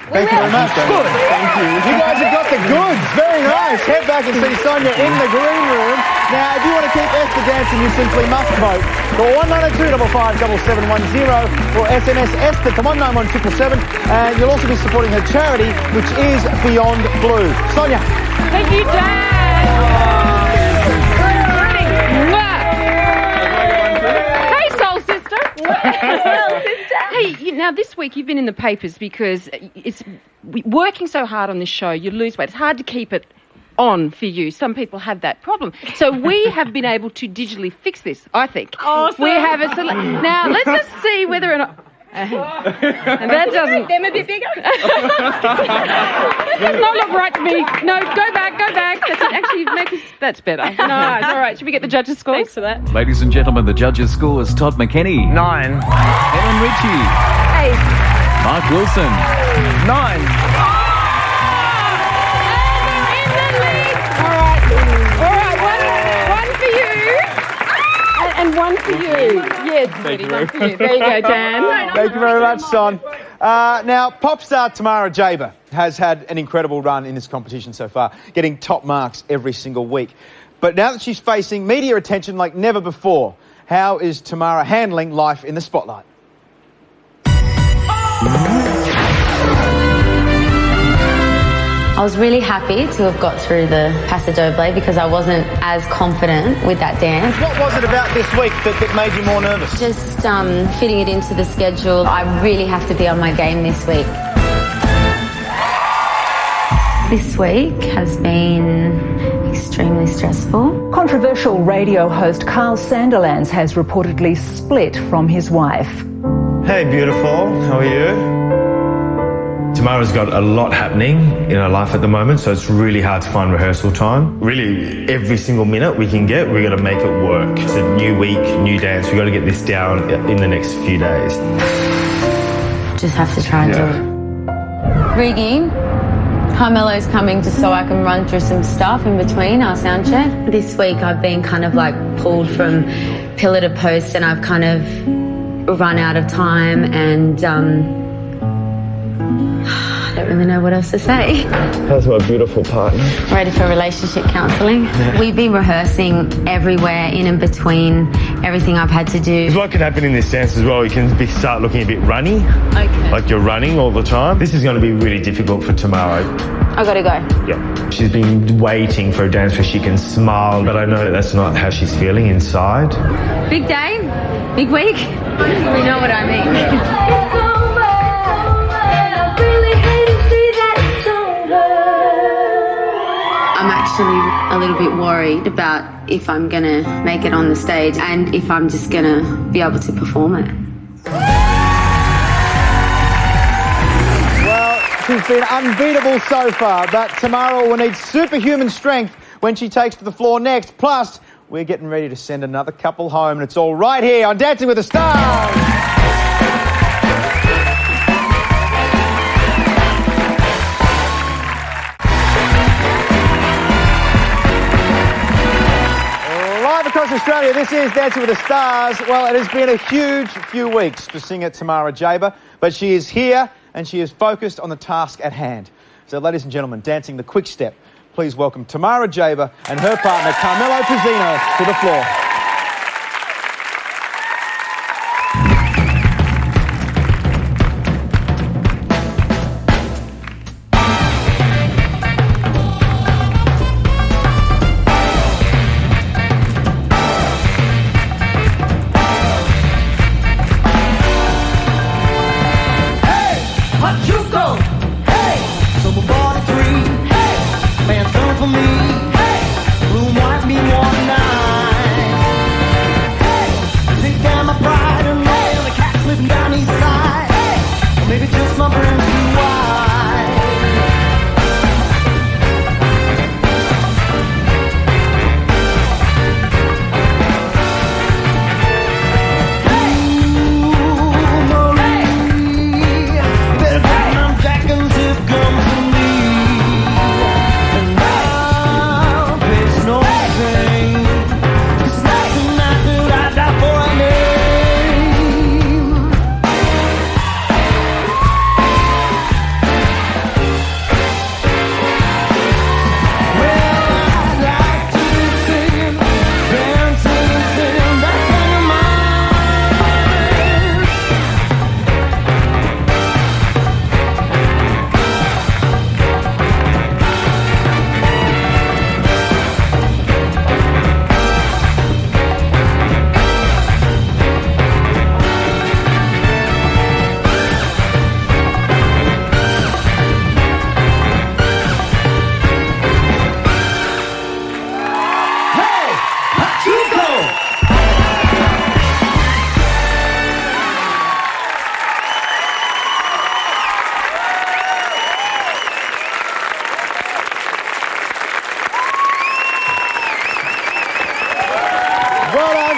Thank you very much. Good. Thank you. You guys have got the goods. Very nice. Head back and see Sonia in the green room. Now, if you want to keep Esther dancing, you simply must vote. Call 1902 or SMS Esther to 191777, and you'll also be supporting her charity, which is Beyond Blue. Sonia. Thank you, Dan. Hey, Soul Sister. Hey, now this week you've been in the papers because it's working so hard on this show, you lose weight. It's hard to keep it on for you. Some people have that problem. So we have been able to digitally fix this, I think. Awesome. We have a now let's just see whether or not... and that doesn't... Them a bit bigger. That does not look right to me. No, go back. That's actually that's better. No, it's all right. Should we get the judges' scores? Thanks for that. Ladies and gentlemen, the judges' scores: Todd McKenny, 9. Helen Ritchie, 8. Mark Wilson, 9. All right, one for you. And one for you. Yes, Thank you. one for you. There you go, Dan. Thank you very much, Son. Now, pop star Tamara Jaber has had an incredible run in this competition so far, getting top marks every single week. But now that she's facing media attention like never before, how is Tamara handling life in the spotlight? I was really happy to have got through the Paso Doble because I wasn't as confident with that dance. What was it about this week that made you more nervous? Just fitting it into the schedule. I really have to be on my game this week. This week has been extremely stressful. Controversial radio host Carl Sandilands has reportedly split from his wife. Hey, beautiful. How are you? Tamara's got a lot happening in her life at the moment, so it's really hard to find rehearsal time. Really, every single minute we can get, we're going to make it work. It's a new week, new dance. We've got to get this down in the next few days. Just have to try and do it. Riggy, Carmelo's coming just so I can run through some stuff in between our sound check. This week I've been kind of like pulled from pillar to post and I've kind of run out of time and I don't really know what else to say. How's my beautiful partner? Ready for relationship counselling. Yeah. We've been rehearsing everywhere, in and between everything I've had to do. What can happen in this dance as well, you can start looking a bit runny. Okay. Like you're running all the time. This is going to be really difficult for Tamara. I gotta go. Yeah. She's been waiting for a dance where she can smile, but I know that that's not how she's feeling inside. Big day, big week. We know what I mean. I'm actually a little bit worried about if I'm gonna make it on the stage and if I'm just gonna be able to perform it. Well, she's been unbeatable so far, but Tamara will need superhuman strength when she takes to the floor next. Plus, we're getting ready to send another couple home, and it's all right here on Dancing with the Stars. Across Australia, this is Dancing with the Stars. Well, it has been a huge few weeks for singer Tamara Jaber, but she is here and she is focused on the task at hand. So, ladies and gentlemen, dancing the quick step, please welcome Tamara Jaber and her partner Carmelo Pizzino to the floor.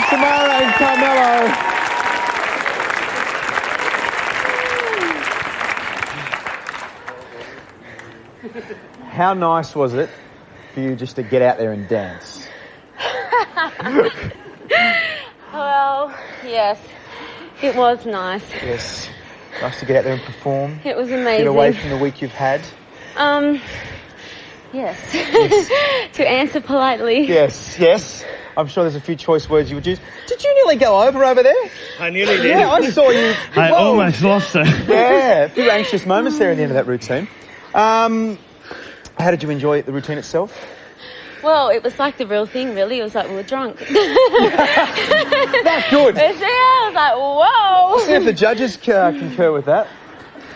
Tamara and Carmelo. How nice was it for you just to get out there and dance? Well, yes, it was nice. Yes. Nice to get out there and perform. It was amazing. Get away from the week you've had. Yes. To answer politely. Yes, yes. I'm sure there's a few choice words you would use. Did you nearly go over there? I nearly did. Yeah, I saw you. I almost lost it. Yeah, a few anxious moments there at the end of that routine. How did you enjoy the routine itself? Well, it was like the real thing, really. It was like we were drunk. That good. Yeah, I was like, whoa. We'll see if the judges concur with that.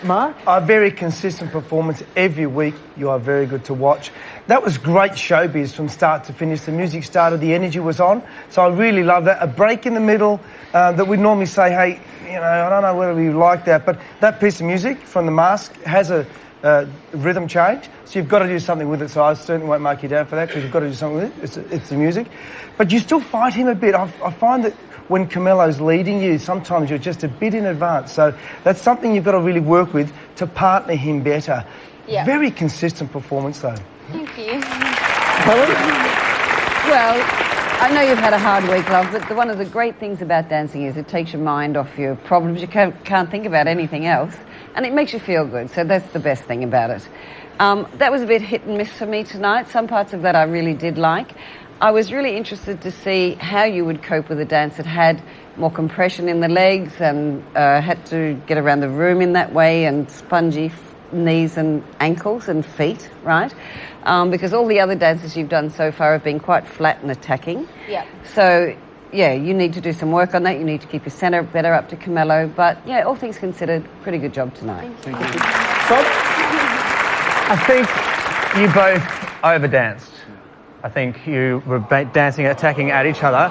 Mark? A very consistent performance every week. You are very good to watch. That was great showbiz from start to finish. The music started, the energy was on. So I really love that. A break in the middle that we'd normally say, hey, you know, I don't know whether we like that, but that piece of music from The Mask has a rhythm change. So you've got to do something with it. So I certainly won't mark you down for that because you've got to do something with it. It's the music. But you still fight him a bit. I find that when Carmelo's leading you, sometimes you're just a bit in advance. So that's something you've got to really work with to partner him better. Yeah. Very consistent performance, though. Thank you. Well, I know you've had a hard week, love, but one of the great things about dancing is it takes your mind off your problems. You can't think about anything else, and it makes you feel good. So that's the best thing about it. That was a bit hit and miss for me tonight. Some parts of that I really did like. I was really interested to see how you would cope with a dance that had more compression in the legs and had to get around the room in that way and spongy knees and ankles and feet, right? Because all the other dances you've done so far have been quite flat and attacking. Yeah. So, yeah, you need to do some work on that. You need to keep your centre better up to Carmelo. But, yeah, all things considered, pretty good job tonight. Thank you. I think you both overdanced. I think you were dancing, attacking at each other.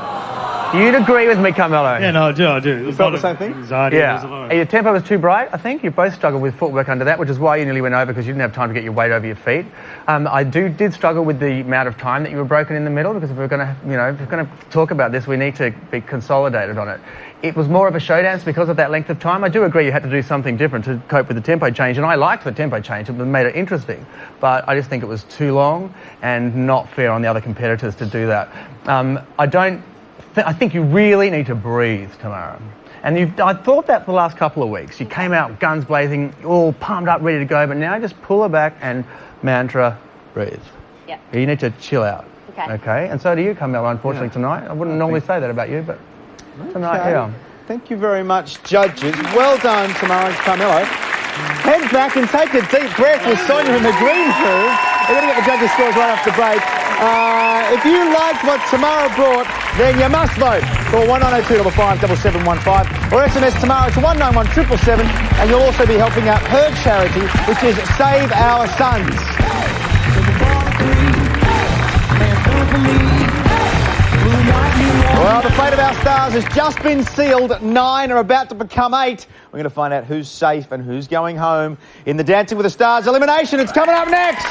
You'd agree with me, Carmelo? Yeah, no, I do. You felt the same thing? Anxiety. Yeah. Your tempo was too bright, I think. You both struggled with footwork under that, which is why you nearly went over, because you didn't have time to get your weight over your feet. I did struggle with the amount of time that you were broken in the middle, because if we're going to talk about this, we need to be consolidated on it. It was more of a show dance because of that length of time. I do agree you had to do something different to cope with the tempo change, and I liked the tempo change. It made it interesting, but I just think it was too long and not fair on the other competitors to do that. I think you really need to breathe tomorrow. And I thought that for the last couple of weeks. You came out guns blazing, all pumped up, ready to go, but now just pull her back and mantra, breathe. Yeah. You need to chill out. Okay? And so do you, Carmelo, unfortunately, tonight. I wouldn't normally say that about you, but tonight, yeah. Thank you very much, judges. Well done, Tamara and Carmelo. Head back and take a deep breath with Sonia in the green crew. We're going to get the judges' scores right after the break. If you liked what Tamara brought, then you must vote. Call 1902 555 7715 or SMS Tamara to 191777, and you'll also be helping out her charity, which is Save Our Sons. Well, the fate of our stars has just been sealed. 9 are about to become 8. We're going to find out who's safe and who's going home in the Dancing with the Stars elimination. It's coming up next.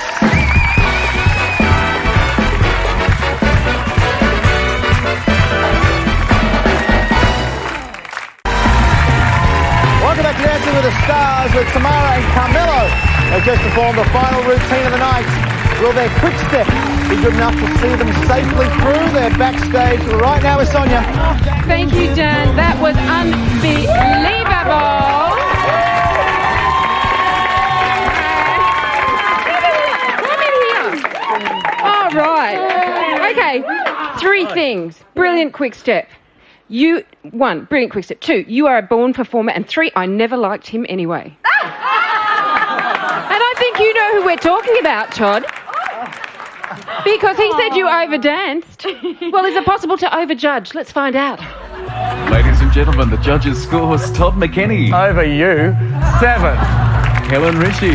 Welcome back to Dancing with the Stars with Tamara and Carmelo. They've just performed the final routine of the night. Will their quick step be good enough to see them safely through? They're backstage right now with Sonia. Thank you, Dan. That was unbelievable. All right. Okay. 3 things. Brilliant quick step. 1, brilliant quick step. 2, you are a born performer. And 3, I never liked him anyway. And I think you know who we're talking about, Todd. Because he said you overdanced. Well, is it possible to overjudge? Let's find out. Ladies and gentlemen, the judges' scores. Todd McKenny. Over you. 7. Helen Rishi.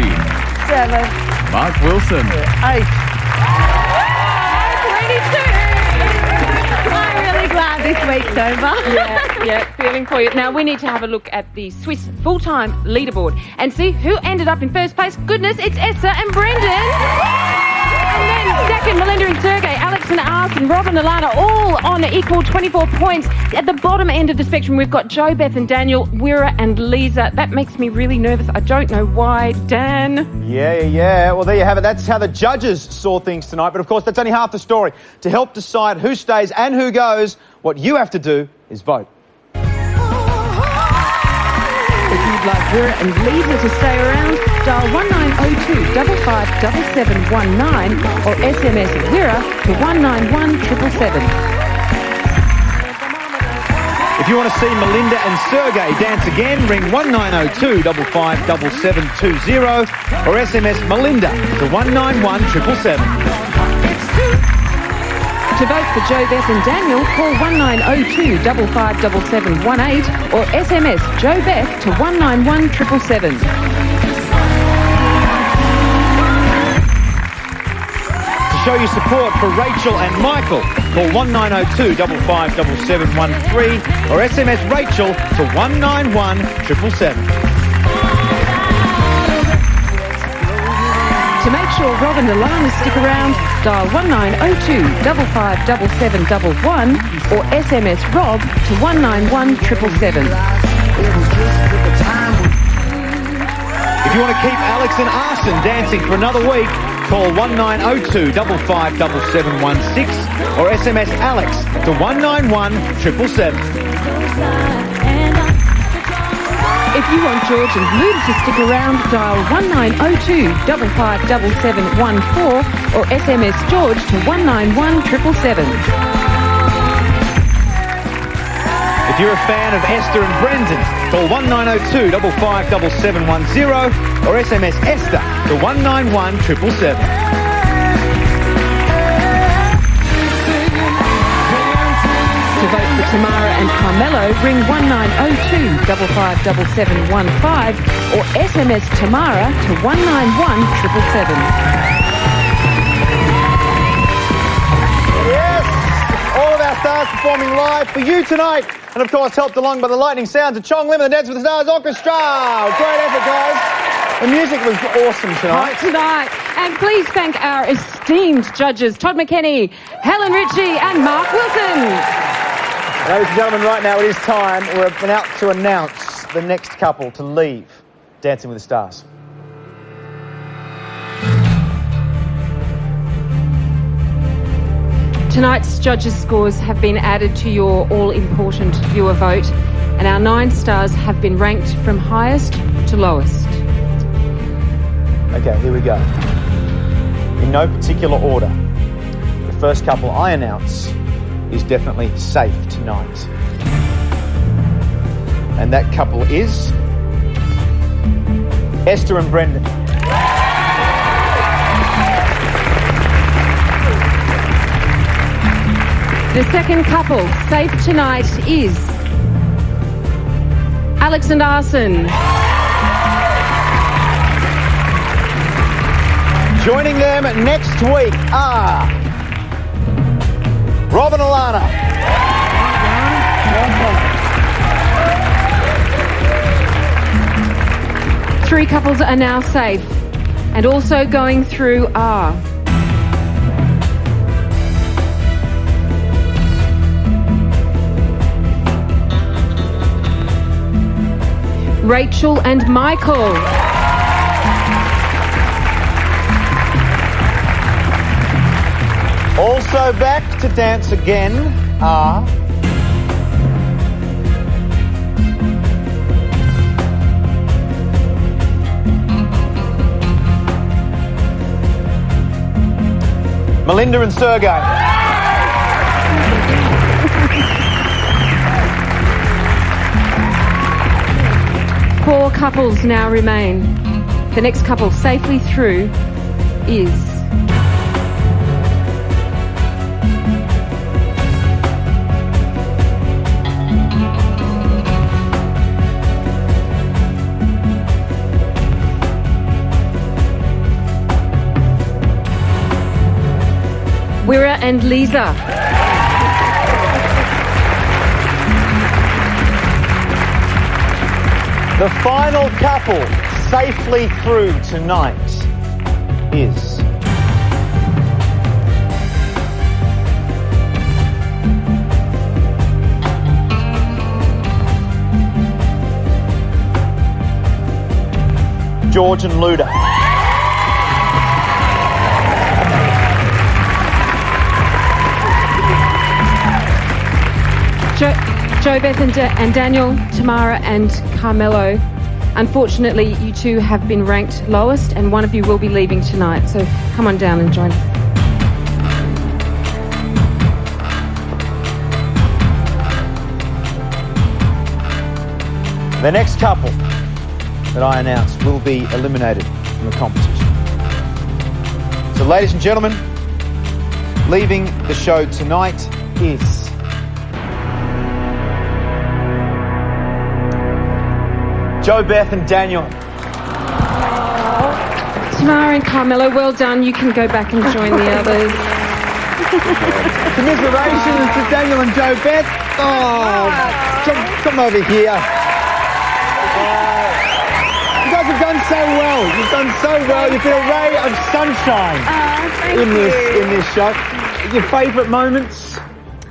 7. Mark Wilson. 8. 22. I'm really glad this week's over. Yeah, feeling for you. Now, we need to have a look at the Swiss full-time leaderboard and see who ended up in first place. Goodness, it's Esther and Brendan. And then second, Melinda and Sergey, Alex and Arson, Rob and Alana, all on equal 24 points. At the bottom end of the spectrum, we've got Jo, Beth and Daniel, Wira and Lisa. That makes me really nervous. I don't know why. Dan? Yeah. Well, there you have it. That's how the judges saw things tonight. But, of course, that's only half the story. To help decide who stays and who goes, what you have to do is vote. If you'd like Wira and Lisa to stay around, dial 1902 557719 or SMS Wira to 191777. If you want to see Melinda and Sergey dance again, ring 1902 557720 or SMS Melinda to 191777. To vote for Jo, Beth and Daniel, call 1902 557718 or SMS Jo Beth to 191777. show your support for Rachel and Michael. Call 1902 557713 or SMS Rachel to 191 777. To make sure Rob and Alana stick around, dial 1902 557711 or SMS Rob to 191 777. If you want to keep Alex and Arson dancing for another week, call 1902 557716 or SMS Alex to 191 777. If you want George and Luda to stick around, dial 1902 557714 or SMS George to 191 777. If you're a fan of Esther and Brendan, call 1902 557710 or SMS Esther to 191 777. To vote for Tamara and Carmelo, ring 1902 557715 or SMS Tamara to 191 777. Yes! All of our stars performing live for you tonight. And of course, helped along by the lightning sounds of Chong Lim and the Dance with the Stars Orchestra. Great effort, guys. The music was awesome tonight. And please thank our esteemed judges, Todd McKenney, Helen Ritchie and Mark Wilson. Ladies and gentlemen, right now it is time. We're about to announce the next couple to leave Dancing with the Stars. Tonight's judges' scores have been added to your all-important viewer vote, and our 9 stars have been ranked from highest to lowest. Okay, here we go. In no particular order, the first couple I announce is definitely safe tonight. And that couple is Esther and Brendan. The second couple safe tonight is Alex and Arson. Joining them next week are Rob and Alana. 3 couples are now safe, and also going through are Rachel and Michael. Also back to dance again are Melinda and Sergey. Four couples now remain. The next couple safely through is Wira and Lisa. The final couple safely through tonight is George and Luda. Jo Beth and Daniel, Tamara and Carmelo. Unfortunately, you two have been ranked lowest, and one of you will be leaving tonight. So come on down and join us. The next couple that I announce will be eliminated from the competition. So, ladies and gentlemen, leaving the show tonight is Jo Beth and Daniel. Tamara and Carmelo, well done. You can go back and join the others. Commiserations to Daniel and Joe Beth. Oh, come over here. You guys have done so well. You've done so well. You've been a ray of sunshine in this show. Your favourite moments?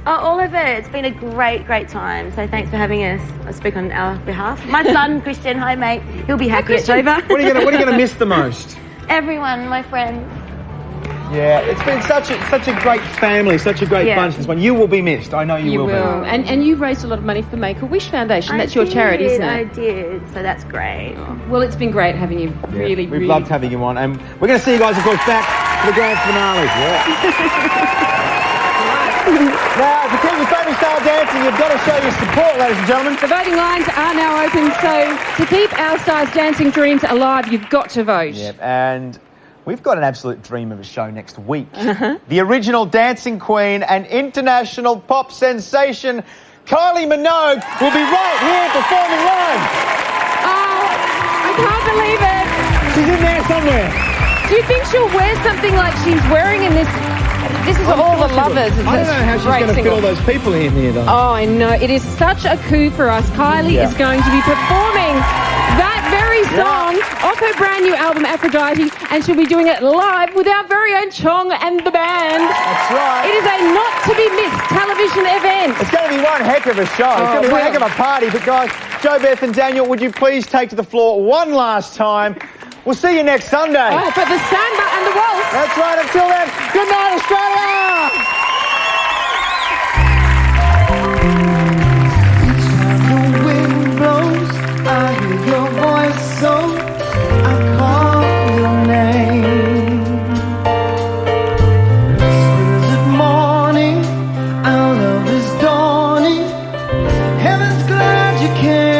Oh, all of it. It's been a great time. So thanks for having us. I speak on our behalf. My son, Christian, hi mate. He'll be happy it's over. What are you going to miss the most? Everyone, my friends. Yeah, it's been such a great family, such a great bunch. This one, you will be missed. I know you will. Be. And you raised a lot of money for Make-A-Wish Foundation. That's your charity, isn't it? I did. So that's great. Well, it's been great having you. We've loved having you on, and we're going to see you guys, of course, back for the grand finale. Now, to keep your favourite style dancing, you've got to show your support, ladies and gentlemen. The voting lines are now open, so to keep our stars' dancing dreams alive, you've got to vote. Yep, and we've got an absolute dream of a show next week. The original dancing queen and international pop sensation, Kylie Minogue, will be right here performing live. Oh, I can't believe it. She's in there somewhere. Do you think she'll wear something like she's wearing in this? This is all the lovers. I don't know how she's going to fit all those people in here, though. Oh, I know. It is such a coup for us. Kylie is going to be performing that very song off her brand new album, Aphrodite, and she'll be doing it live with our very own Chong and the band. That's right. It is a not-to-be-missed television event. It's going to be one heck of a show. It's going to be one heck of a party. But, guys, Jo, Beth and Daniel, would you please take to the floor one last time? We'll see you next Sunday. Oh, for the samba and the waltz. That's right. Until then, good night, Australia. The wind blows, I hear your voice, so I call your name. Spurs of morning, our love is dawning. Heaven's glad you came.